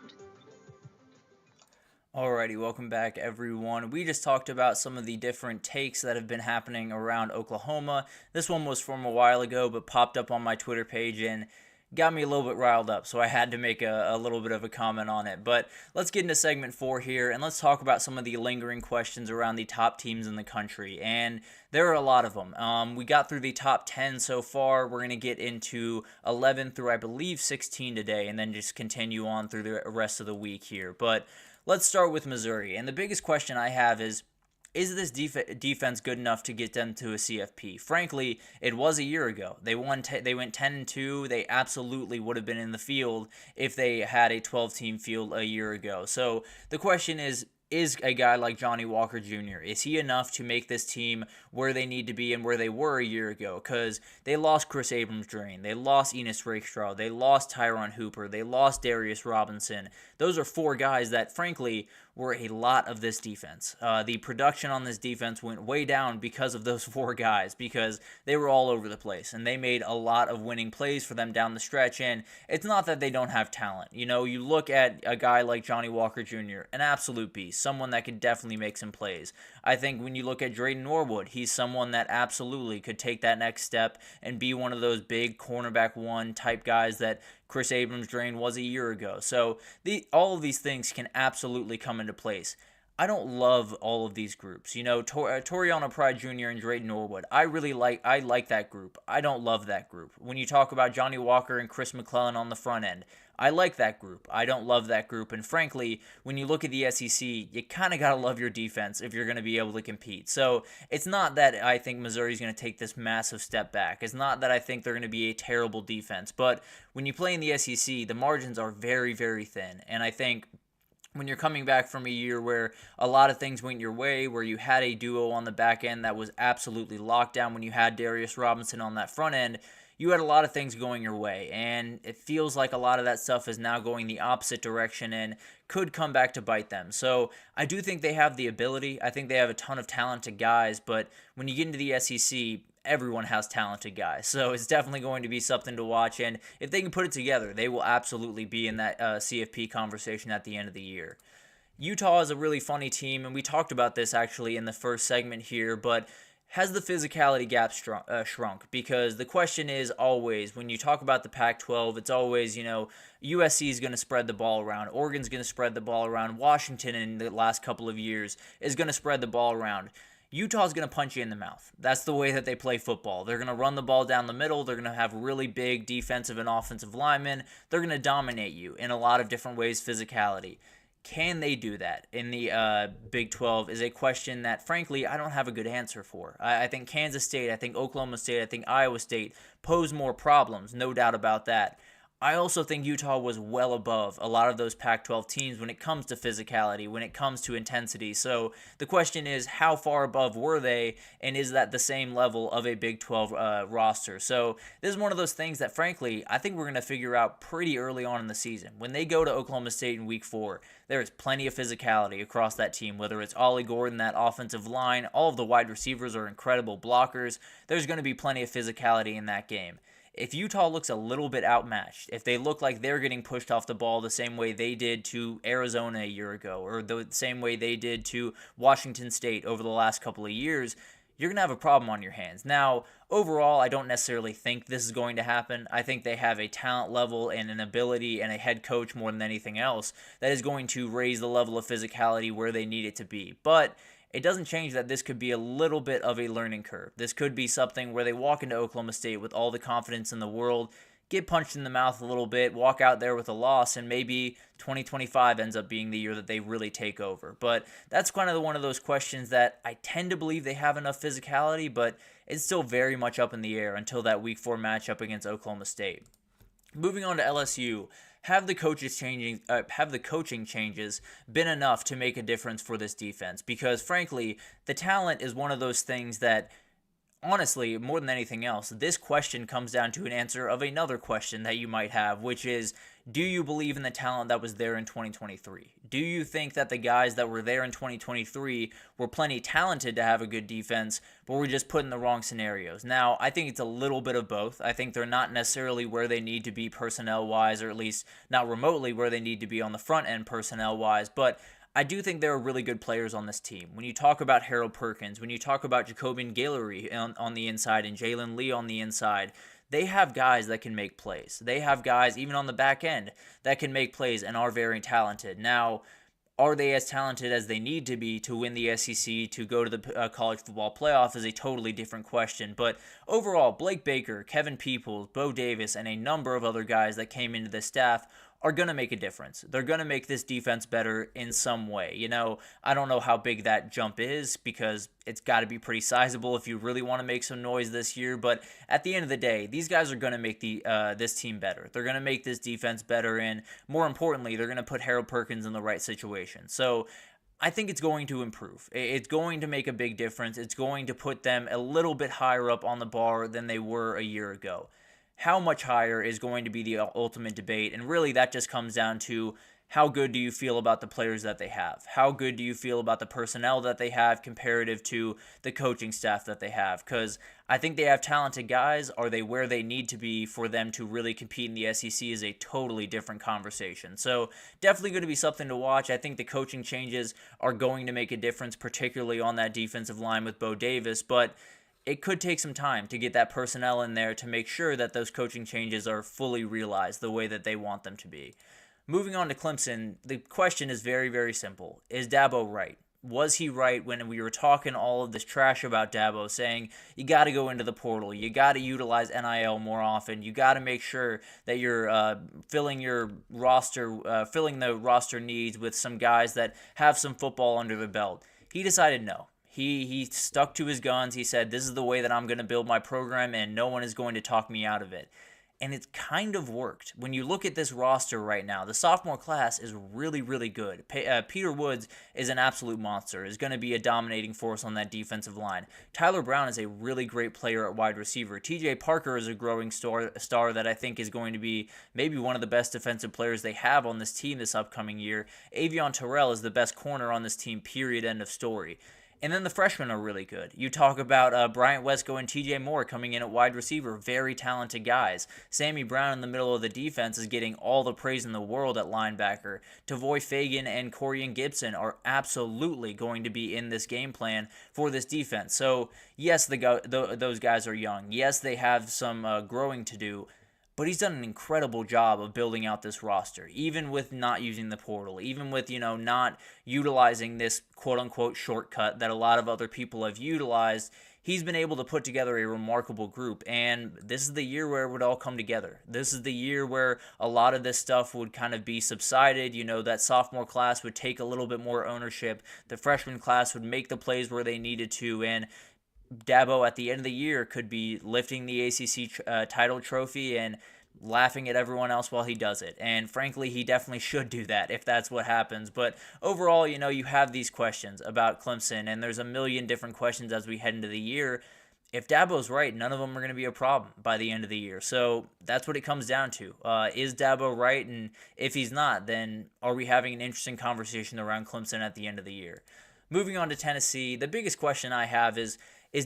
A: Alrighty, welcome back everyone. We just talked about some of the different takes that have been happening around Oklahoma. This one was from a while ago, but popped up on my Twitter page and got me a little bit riled up, so I had to make a little bit of a comment on it. But let's get into segment 4 here, and let's talk about some of the lingering questions around the top teams in the country. And there are a lot of them. We got through the top 10 so far. We're going to get into 11 through, I believe, 16 today, and then just continue on through the rest of the week here. But let's start with Missouri, and the biggest question I have is, is this defense good enough to get them to a CFP? Frankly, it was a year ago. They went 10-2. They absolutely would have been in the field if they had a 12-team field a year ago. So the question is a guy like Johnny Walker Jr., is he enough to make this team where they need to be and where they were a year ago? Because they lost Chris Abrams-Draine, they lost Enos Rakestraw, they lost Tyron Hooper, they lost Darius Robinson. Those are 4 guys that, frankly, were a lot of this defense. The production on this defense went way down because of those 4 guys, because they were all over the place, and they made a lot of winning plays for them down the stretch, and it's not that they don't have talent. You know, you look at a guy like Johnny Walker Jr., an absolute beast, someone that could definitely make some plays. I think when you look at Drayden Norwood, he's someone that absolutely could take that next step and be one of those big cornerback 1 type guys that Chris Abrams-Draine was a year ago. So all of these things can absolutely come into place. I don't love all of these groups. You know, Toriano Pride Jr. and Drayden Norwood, I like that group. I don't love that group. When you talk about Johnny Walker and Chris McClellan on the front end, I like that group. I don't love that group. And frankly, when you look at the SEC, you kind of got to love your defense if you're going to be able to compete. So it's not that I think Missouri's going to take this massive step back. It's not that I think they're going to be a terrible defense. But when you play in the SEC, the margins are very, very thin. And I think when you're coming back from a year where a lot of things went your way, where you had a duo on the back end that was absolutely locked down, when you had Darius Robinson on that front end, you had a lot of things going your way, and it feels like a lot of that stuff is now going the opposite direction and could come back to bite them. So I do think they have the ability. I think they have a ton of talented guys, but when you get into the SEC, everyone has talented guys. So it's definitely going to be something to watch, and if they can put it together, they will absolutely be in that CFP conversation at the end of the year. Utah is a really funny team, and we talked about this actually in the first segment here, but has the physicality gap shrunk? Because the question is always, when you talk about the Pac-12, it's always, you know, USC is going to spread the ball around, Oregon's going to spread the ball around, Washington in the last couple of years is going to spread the ball around. Utah's going to punch you in the mouth. That's the way that they play football. They're going to run the ball down the middle. They're going to have really big defensive and offensive linemen. They're going to dominate you in a lot of different ways, physicality. Can they do that in the Big 12 is a question that, frankly, I don't have a good answer for. I think Kansas State, I think Oklahoma State, I think Iowa State pose more problems, no doubt about that. I also think Utah was well above a lot of those Pac-12 teams when it comes to physicality, when it comes to intensity. So the question is, how far above were they, and is that the same level of a Big 12 roster? So this is one of those things that, frankly, I think we're going to figure out pretty early on in the season. When they go to Oklahoma State in Week 4, there is plenty of physicality across that team, whether it's Ollie Gordon, that offensive line, all of the wide receivers are incredible blockers. There's going to be plenty of physicality in that game. If Utah looks a little bit outmatched, if they look like they're getting pushed off the ball the same way they did to Arizona a year ago, or the same way they did to Washington State over the last couple of years, you're going to have a problem on your hands. Now, overall, I don't necessarily think this is going to happen. I think they have a talent level and an ability and a head coach more than anything else that is going to raise the level of physicality where they need it to be. But it doesn't change that this could be a little bit of a learning curve. This could be something where they walk into Oklahoma State with all the confidence in the world, get punched in the mouth a little bit, walk out there with a loss, and maybe 2025 ends up being the year that they really take over. But that's kind of one of those questions that I tend to believe they have enough physicality, but it's still very much up in the air until that Week 4 matchup against Oklahoma State. Moving on to LSU. Have the coaching changes been enough to make a difference for this defense? Because frankly, the talent is one of those things that, honestly, more than anything else, this question comes down to an answer of another question that you might have, which is, do you believe in the talent that was there in 2023? Do you think that the guys that were there in 2023 were plenty talented to have a good defense, but were just put in the wrong scenarios? Now, I think it's a little bit of both. I think they're not necessarily where they need to be personnel-wise, or at least not remotely where they need to be on the front end personnel-wise, but I do think there are really good players on this team. When you talk about Harold Perkins, when you talk about Jacobian Guillory on the inside and Jalen Lee on the inside, they have guys that can make plays. They have guys, even on the back end, that can make plays and are very talented. Now, are they as talented as they need to be to win the SEC, to go to the college football playoff is a totally different question. But overall, Blake Baker, Kevin Peoples, Bo Davis, and a number of other guys that came into the staff are going to make a difference. They're going to make this defense better in some way. I don't know how big that jump is because it's got to be pretty sizable if you really want to make some noise this year. But at the end of the day, these guys are going to make this team better. They're going to make this defense better, and more importantly, they're going to put Harold Perkins in the right situation. So I think it's going to improve. It's going to make a big difference. It's going to put them a little bit higher up on the bar than they were a year ago. How much higher is going to be the ultimate debate, and really that just comes down to how good do you feel about the players that they have? How good do you feel about the personnel that they have comparative to the coaching staff that they have? Because I think they have talented guys. Are they where they need to be for them to really compete in the SEC is a totally different conversation. So definitely going to be something to watch. I think the coaching changes are going to make a difference, particularly on that defensive line with Bo Davis, but it could take some time to get that personnel in there to make sure that those coaching changes are fully realized the way that they want them to be. Moving on to Clemson, the question is very, very simple. Is Dabo right? Was he right when we were talking all of this trash about Dabo, saying you got to go into the portal, you got to utilize NIL more often, you got to make sure that you're filling the roster needs with some guys that have some football under their belt? He decided no. He stuck to his guns. He said, this is the way that I'm going to build my program, and no one is going to talk me out of it. And it's kind of worked. When you look at this roster right now, the sophomore class is really, really good. Peter Woods is an absolute monster, is going to be a dominating force on that defensive line. Tyler Brown is a really great player at wide receiver. TJ Parker is a growing star that I think is going to be maybe one of the best defensive players they have on this team this upcoming year. Avion Terrell is the best corner on this team, period, end of story. And then the freshmen are really good. You talk about Bryant Wesco and TJ Moore coming in at wide receiver, very talented guys. Sammy Brown in the middle of the defense is getting all the praise in the world at linebacker. Tavoy Fagan and Corian Gibson are absolutely going to be in this game plan for this defense. So yes, those guys are young. Yes, they have some growing to do. But he's done an incredible job of building out this roster, even with not using the portal, even with, not utilizing this quote-unquote shortcut that a lot of other people have utilized. He's been able to put together a remarkable group, and this is the year where it would all come together. This is the year where a lot of this stuff would kind of be subsided. That sophomore class would take a little bit more ownership. The freshman class would make the plays where they needed to, and Dabo at the end of the year could be lifting the ACC title trophy and laughing at everyone else while he does it. And frankly, he definitely should do that if that's what happens. But overall, you have these questions about Clemson, and there's a million different questions as we head into the year. If Dabo's right, none of them are going to be a problem by the end of the year. So that's what it comes down to. Is Dabo right? And if he's not, then are we having an interesting conversation around Clemson at the end of the year? Moving on to Tennessee, the biggest question I have is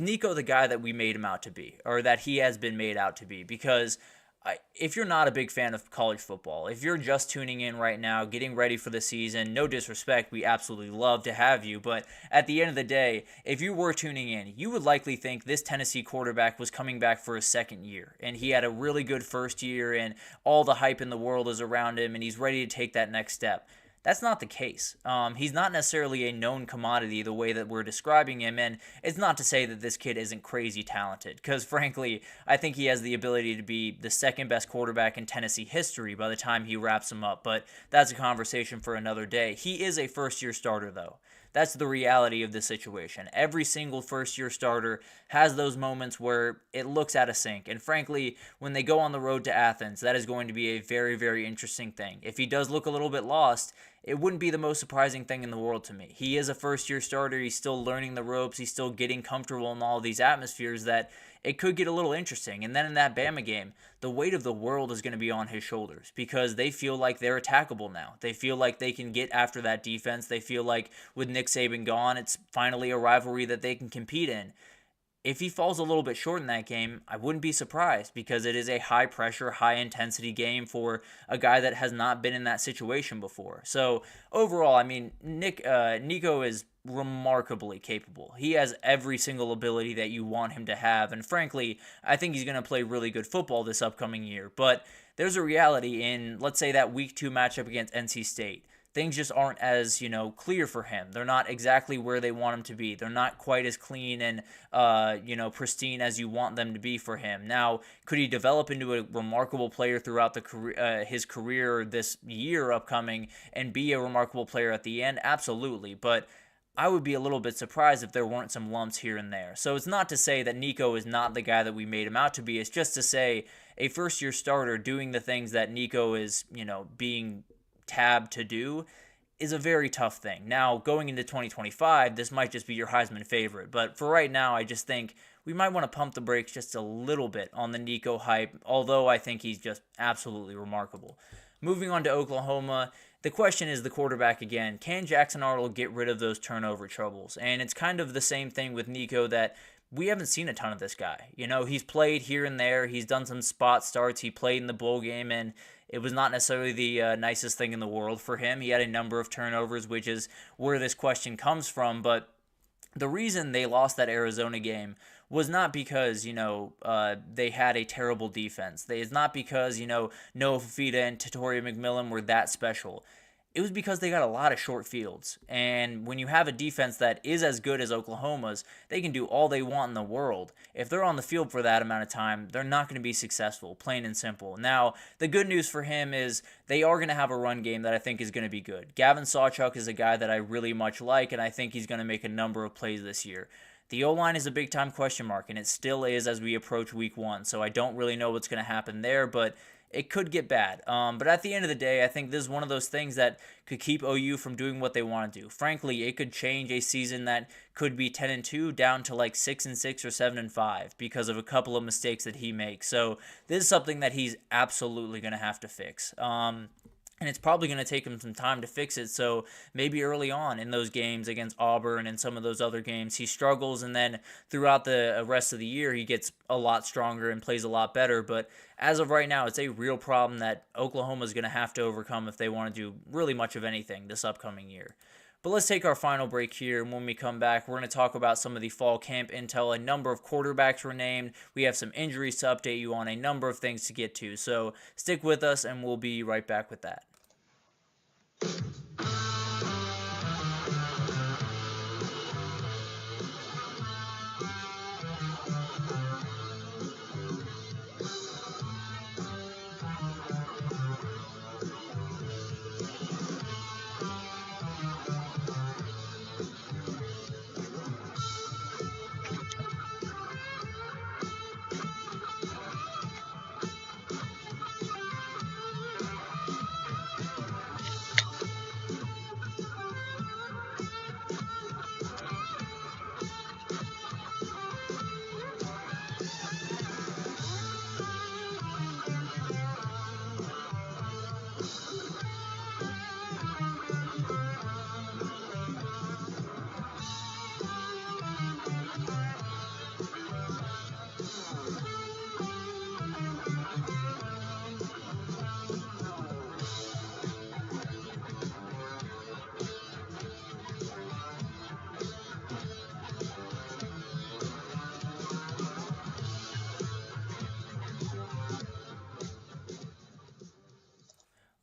A: Nico the guy that we made him out to be, or that he has been made out to be? Because if you're not a big fan of college football, if you're just tuning in right now, getting ready for the season, no disrespect, we absolutely love to have you, but at the end of the day, if you were tuning in, you would likely think this Tennessee quarterback was coming back for his second year, and he had a really good first year, and all the hype in the world is around him, and he's ready to take that next step. That's not the case. He's not necessarily a known commodity the way that we're describing him, and it's not to say that this kid isn't crazy talented, because frankly, I think he has the ability to be the second best quarterback in Tennessee history by the time he wraps him up, but that's a conversation for another day. He is a first-year starter, though. That's the reality of the situation. Every single first-year starter has those moments where it looks out of sync. And frankly, when they go on the road to Athens, that is going to be a very, very interesting thing. If he does look a little bit lost, it wouldn't be the most surprising thing in the world to me. He is a first-year starter. He's still learning the ropes. He's still getting comfortable in all these atmospheres that it could get a little interesting. And then in that Bama game, the weight of the world is going to be on his shoulders because they feel like they're attackable now. They feel like they can get after that defense. They feel like with Nick Saban gone, it's finally a rivalry that they can compete in. If he falls a little bit short in that game, I wouldn't be surprised because it is a high-pressure, high-intensity game for a guy that has not been in that situation before. So overall, I mean, Nico is remarkably capable. He has every single ability that you want him to have, and frankly, I think he's going to play really good football this upcoming year. But there's a reality in, let's say, that Week 2 matchup against NC State. things just aren't as, clear for him. They're not exactly where they want him to be. They're not quite as clean and, pristine as you want them to be for him. Now, could he develop into a remarkable player throughout his career this year upcoming and be a remarkable player at the end? Absolutely. But I would be a little bit surprised if there weren't some lumps here and there. So it's not to say that Nico is not the guy that we made him out to be. It's just to say a first-year starter doing the things that Nico is, being tabbed to do is a very tough thing. Now, going into 2025, this might just be your Heisman favorite. But for right now, I just think we might want to pump the brakes just a little bit on the Nico hype, although I think he's just absolutely remarkable. Moving on to Oklahoma, the question is the quarterback again. Can Jackson Arnold get rid of those turnover troubles? And it's kind of the same thing with Nico, that we haven't seen a ton of this guy. He's played here and there. He's done some spot starts. He played in the bowl game, and it was not necessarily the nicest thing in the world for him. He had a number of turnovers, which is where this question comes from. But the reason they lost that Arizona game was not because, they had a terrible defense. It's not because, Noah Fafita and Tatoria McMillan were that special. It was because they got a lot of short fields. And when you have a defense that is as good as Oklahoma's, they can do all they want in the world. If they're on the field for that amount of time, they're not going to be successful, plain and simple. Now, the good news for him is they are going to have a run game that I think is going to be good. Gavin Sawchuk is a guy that I really much like, and I think he's going to make a number of plays this year. The O-line is a big-time question mark, and it still is as we approach week 1, so I don't really know what's going to happen there, but it could get bad. But at the end of the day, I think this is one of those things that could keep OU from doing what they want to do. Frankly, it could change a season that could be 10-2 down to like 6-6 or 7-5 because of a couple of mistakes that he makes. So this is something that he's absolutely going to have to fix. And it's probably going to take him some time to fix it. So maybe early on in those games against Auburn and some of those other games, he struggles. And then throughout the rest of the year, he gets a lot stronger and plays a lot better. But as of right now, it's a real problem that Oklahoma is going to have to overcome if they want to do really much of anything this upcoming year. But let's take our final break here, and when we come back, we're going to talk about some of the fall camp intel. A number of quarterbacks were named. We have some injuries to update you on, a number of things to get to. So stick with us, and we'll be right back with that.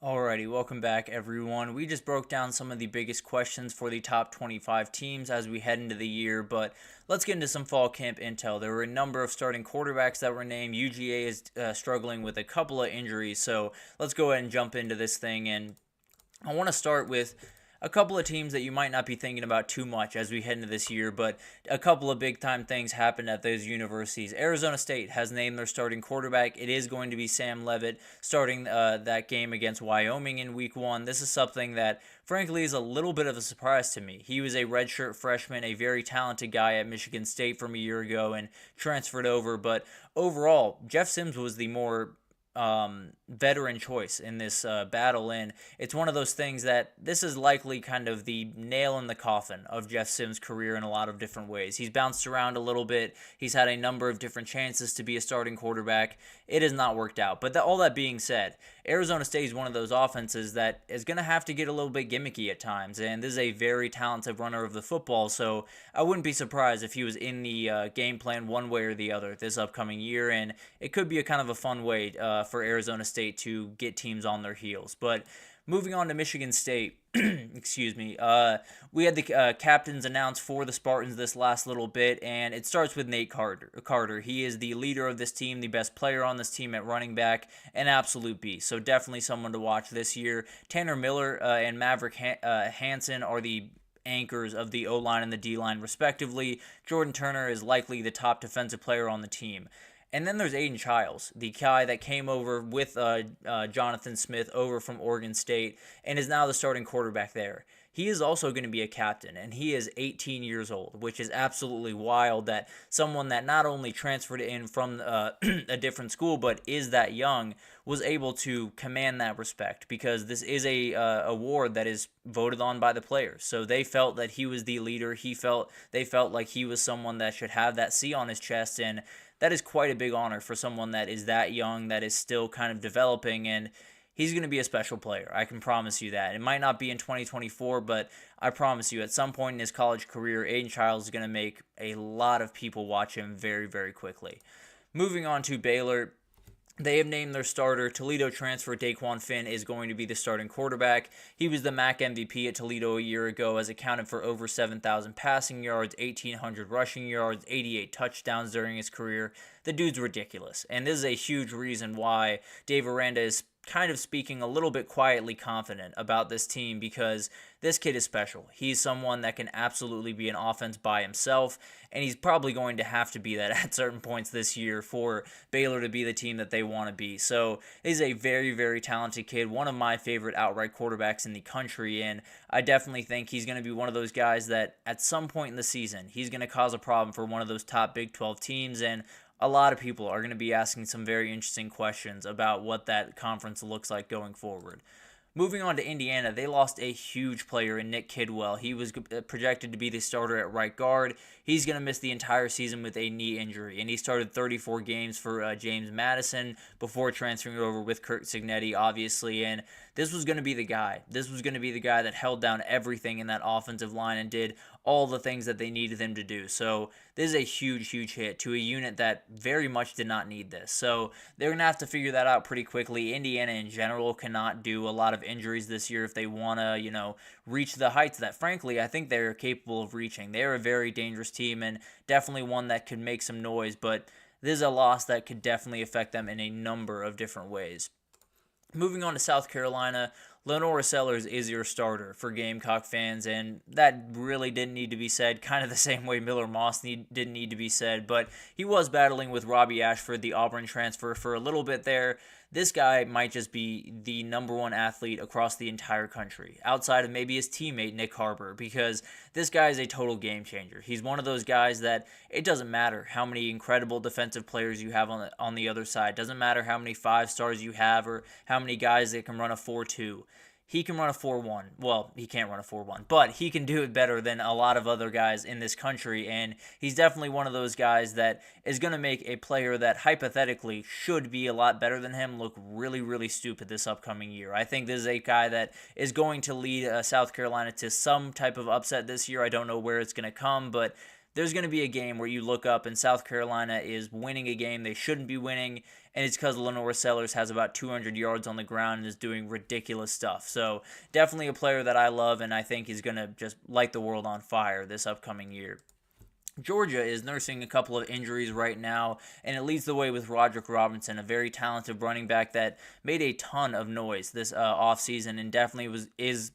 A: Alrighty, welcome back everyone. We just broke down some of the biggest questions for the top 25 teams as we head into the year, but let's get into some fall camp intel. There were a number of starting quarterbacks that were named. UGA is struggling with a couple of injuries, so let's go ahead and jump into this thing. And I want to start with a couple of teams that you might not be thinking about too much as we head into this year, but a couple of big-time things happened at those universities. Arizona State has named their starting quarterback. It is going to be Sam Leavitt starting that game against Wyoming in week 1. This is something that, frankly, is a little bit of a surprise to me. He was a redshirt freshman, a very talented guy at Michigan State from a year ago and transferred over, but overall, Jeff Sims was the more veteran choice in this battle, and it's one of those things that this is likely kind of the nail in the coffin of Jeff Sims' career in a lot of different ways. He's bounced around a little bit. He's had a number of different chances to be a starting quarterback. It has not worked out. But all that being said, Arizona State is one of those offenses that is going to have to get a little bit gimmicky at times, and this is a very talented runner of the football, so I wouldn't be surprised if he was in the game plan one way or the other this upcoming year, and it could be a kind of a fun way for Arizona State to get teams on their heels. But Moving on to Michigan State, excuse me, we had the captains announced for the Spartans this last little bit, and it starts with Nate Carter. He is the leader of this team, the best player on this team at running back, an absolute beast. So definitely someone to watch this year. Tanner Miller and Maverick Hansen are the anchors of the O-line and the D-line respectively. Jordan Turner is likely the top defensive player on the team. And then there's Aiden Childs, the guy that came over with Jonathan Smith over from Oregon State and is now the starting quarterback there. He is also going to be a captain, and he is 18 years old, which is absolutely wild that someone that not only transferred in from a different school but is that young was able to command that respect, because this is a award that is voted on by the players. So they felt that he was the leader. They felt like he was someone that should have that C on his chest, and that is quite a big honor for someone that is that young, that is still kind of developing, and he's going to be a special player. I can promise you that. It might not be in 2024, but I promise you at some point in his college career, Aiden Childs is going to make a lot of people watch him very, very quickly. Moving on to Baylor, they have named their starter. Toledo transfer Daquan Finn is going to be the starting quarterback. He was the MAC MVP at Toledo a year ago, has accounted for over 7,000 passing yards, 1,800 rushing yards, 88 touchdowns during his career. The dude's ridiculous, and this is a huge reason why Dave Aranda is kind of speaking a little bit quietly confident about this team, because this kid is special. He's someone that can absolutely be an offense by himself, and he's probably going to have to be that at certain points this year for Baylor to be the team that they want to be. So he's a very, very talented kid, one of my favorite outright quarterbacks in the country, and I definitely think he's going to be one of those guys that at some point in the season, he's going to cause a problem for one of those top Big 12 teams, and a lot of people are going to be asking some very interesting questions about what that conference looks like going forward. Moving on to Indiana, they lost a huge player in Nick Kidwell. He was projected to be the starter at right guard. He's going to miss the entire season with a knee injury, and he started 34 games for James Madison before transferring over with Kurt Signetti, obviously, and this was going to be the guy. This was going to be the guy that held down everything in that offensive line and did all the things that they needed him to do. So this is a huge, huge hit to a unit that very much did not need this. So they're going to have to figure that out pretty quickly. Indiana in general cannot do a lot of injuries this year if they want to, reach the heights that, frankly, I think they're capable of reaching. They're a very dangerous team and definitely one that could make some noise, but this is a loss that could definitely affect them in a number of different ways. Moving on to South Carolina, Lenora Sellers is your starter for Gamecock fans, and that really didn't need to be said, kind of the same way Miller Moss didn't need to be said, but he was battling with Robbie Ashford, the Auburn transfer, for a little bit there. This guy might just be the number one athlete across the entire country, outside of maybe his teammate Nick Harbor, because this guy is a total game changer. He's one of those guys that it doesn't matter how many incredible defensive players you have on the other side. It doesn't matter how many 5-stars you have or how many guys that can run a 4.2. He can run a 4.1. Well, he can't run a 4.1, but he can do it better than a lot of other guys in this country, and he's definitely one of those guys that is going to make a player that hypothetically should be a lot better than him look really, really stupid this upcoming year. I think this is a guy that is going to lead South Carolina to some type of upset this year. I don't know where it's going to come, but there's going to be a game where you look up and South Carolina is winning a game they shouldn't be winning, and it's because Lenora Sellers has about 200 yards on the ground and is doing ridiculous stuff. So definitely a player that I love and I think is going to just light the world on fire this upcoming year. Georgia is nursing a couple of injuries right now, and it leads the way with Roderick Robinson, a very talented running back that made a ton of noise this offseason and definitely is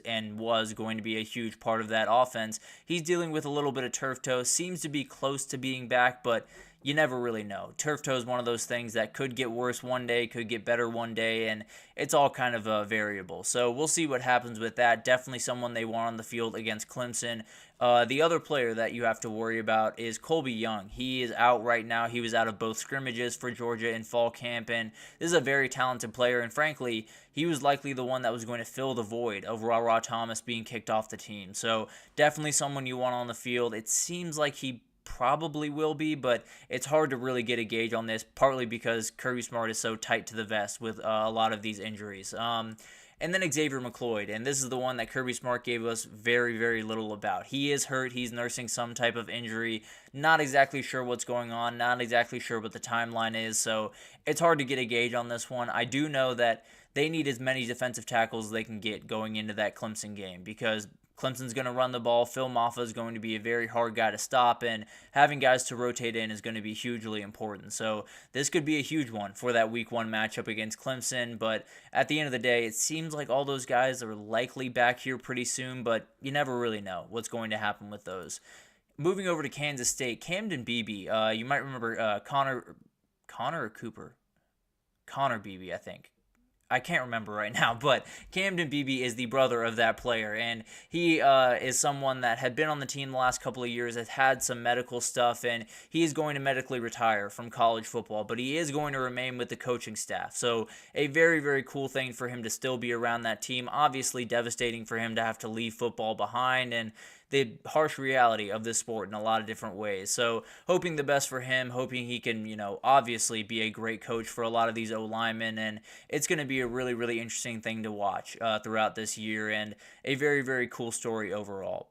A: and was going to be a huge part of that offense. He's dealing with a little bit of turf toe, seems to be close to being back, but you never really know. Turf toe is one of those things that could get worse one day, could get better one day, and it's all kind of a variable. So we'll see what happens with that. Definitely someone they want on the field against Clemson. The other player that you have to worry about is Colby Young. He is out right now. He was out of both scrimmages for Georgia in fall camp, and this is a very talented player, and frankly, he was likely the one that was going to fill the void of Ra Thomas being kicked off the team. So definitely someone you want on the field. It seems like he probably will be, but it's hard to really get a gauge on this, partly because Kirby Smart is so tight to the vest with a lot of these injuries. And And then Xavier McLeod, and this is the one that Kirby Smart gave us very, very little about. He is hurt. He's nursing some type of injury. Not exactly sure what's going on. Not exactly sure what the timeline is. So it's hard to get a gauge on this one. I do know that they need as many defensive tackles as they can get going into that Clemson game, because Clemson's going to run the ball. Phil Maffa is going to be a very hard guy to stop, and having guys to rotate in is going to be hugely important. So this could be a huge one for that Week 1 matchup against Clemson, but at the end of the day, it seems like all those guys are likely back here pretty soon, but you never really know what's going to happen with those. Moving over to Kansas State, Camden Beebe, you might remember Connor or Cooper? Connor Beebe, I think. I can't remember right now, but Camden Beebe is the brother of that player, and he is someone that had been on the team the last couple of years, has had some medical stuff, and he is going to medically retire from college football, but he is going to remain with the coaching staff. So a very, very cool thing for him to still be around that team. Obviously devastating for him to have to leave football behind, and the harsh reality of this sport in a lot of different ways. So hoping the best for him, hoping he can, obviously be a great coach for a lot of these O-linemen, and it's going to be a really, really interesting thing to watch throughout this year, and a very, very cool story overall.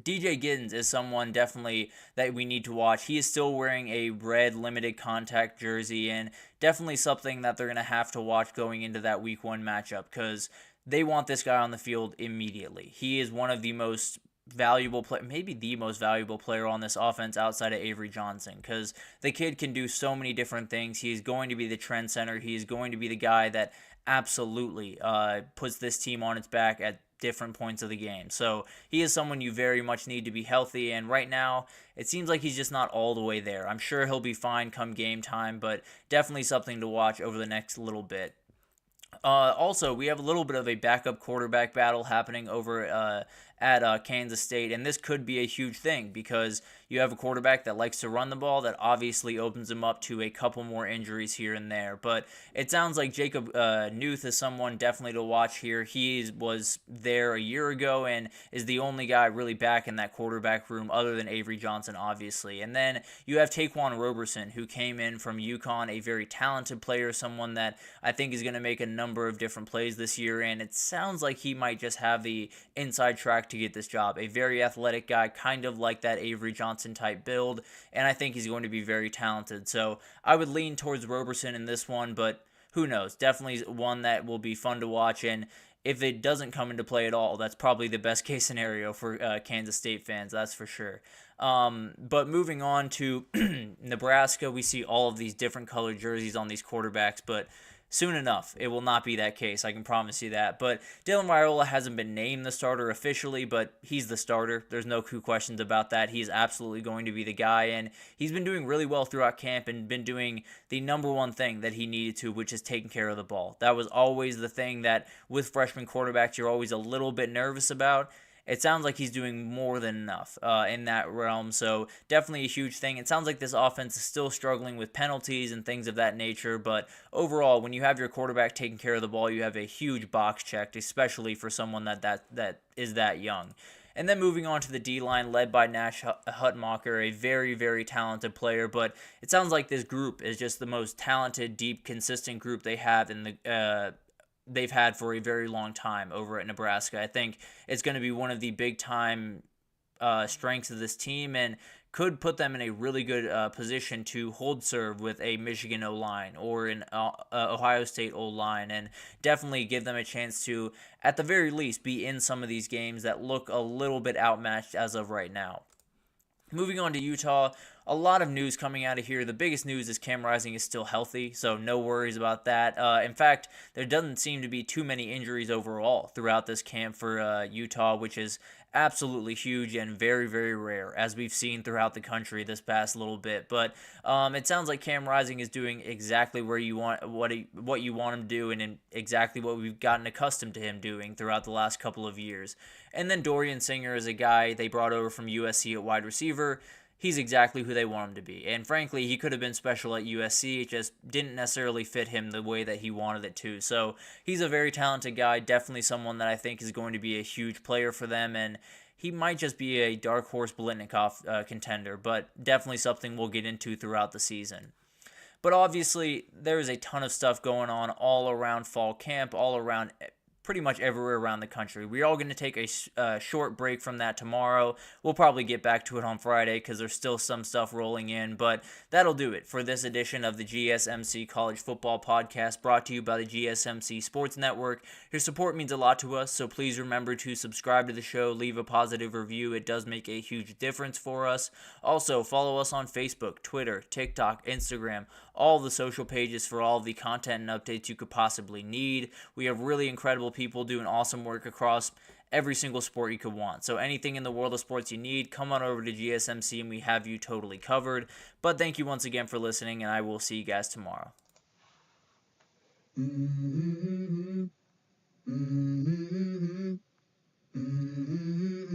A: DJ Giddens is someone definitely that we need to watch. He is still wearing a red limited contact jersey, and definitely something that they're going to have to watch going into that Week 1 matchup, because they want this guy on the field immediately. He is one of the most valuable maybe the most valuable player on this offense outside of Avery Johnson, because the kid can do so many different things. He is going to be the trend center. He is going to be the guy that absolutely puts this team on its back at different points of the game. So he is someone you very much need to be healthy, and right now it seems like he's just not all the way there. I'm sure he'll be fine come game time, but definitely something to watch over the next little bit. Also, we have a little bit of a backup quarterback battle happening over at Kansas State, and this could be a huge thing, because you have a quarterback that likes to run the ball that obviously opens him up to a couple more injuries here and there. But it sounds like Jacob Newth is someone definitely to watch here. He was there a year ago and is the only guy really back in that quarterback room other than Avery Johnson, obviously. And then you have Taquan Roberson, who came in from UConn, a very talented player, someone that I think is going to make a number of different plays this year, and it sounds like he might just have the inside track to get this job. A very athletic guy, kind of like that Avery Johnson type build, and I think he's going to be very talented. So I would lean towards Roberson in this one, but who knows? Definitely one that will be fun to watch, and if it doesn't come into play at all, that's probably the best case scenario for Kansas State fans, that's for sure. But moving on to Nebraska, we see all of these different colored jerseys on these quarterbacks, but soon enough, it will not be that case, I can promise you that. But Dylan Raiola hasn't been named the starter officially, but he's the starter. There's no two questions about that. He's absolutely going to be the guy, and he's been doing really well throughout camp and been doing the number one thing that he needed to, which is taking care of the ball. That was always the thing that with freshman quarterbacks you're always a little bit nervous about. It sounds like he's doing more than enough in that realm, so definitely a huge thing. It sounds like this offense is still struggling with penalties and things of that nature, but overall, when you have your quarterback taking care of the ball, you have a huge box checked, especially for someone that is that young. And then moving on to the D-line, led by Nash Hutmacher, a very, very talented player, but it sounds like this group is just the most talented, deep, consistent group they have in the they've had for a very long time over at Nebraska. I think it's going to be one of the big-time strengths of this team, and could put them in a really good position to hold serve with a Michigan O-line or an Ohio State O-line, and definitely give them a chance to, at the very least, be in some of these games that look a little bit outmatched as of right now. Moving on to Utah, a lot of news coming out of here. The biggest news is Cam Rising is still healthy, so no worries about that. In fact, there doesn't seem to be too many injuries overall throughout this camp for Utah, which is absolutely huge and very, very rare, as we've seen throughout the country this past little bit. But it sounds like Cam Rising is doing exactly where you want what you want him to do, and exactly what we've gotten accustomed to him doing throughout the last couple of years. And then Dorian Singer is a guy they brought over from USC at wide receiver. He's exactly who they want him to be. And frankly, he could have been special at USC. It just didn't necessarily fit him the way that he wanted it to. So he's a very talented guy, definitely someone that I think is going to be a huge player for them. And he might just be a dark horse Biletnikoff contender, but definitely something we'll get into throughout the season. But obviously, there is a ton of stuff going on all around fall camp, all around pretty much everywhere around the country. We're all going to take a short break from that tomorrow. We'll probably get back to it on Friday because there's still some stuff rolling in, but that'll do it for this edition of the GSMC College Football Podcast, brought to you by the GSMC Sports Network. Your support means a lot to us, so please remember to subscribe to the show, leave a positive review. It does make a huge difference for us. Also, follow us on Facebook, Twitter, TikTok, Instagram, all the social pages for all the content and updates you could possibly need. We have really incredible people doing awesome work across every single sport you could want. So anything in the world of sports you need, come on over to GSMC and we have you totally covered. But thank you once again for listening, and I will see you guys tomorrow.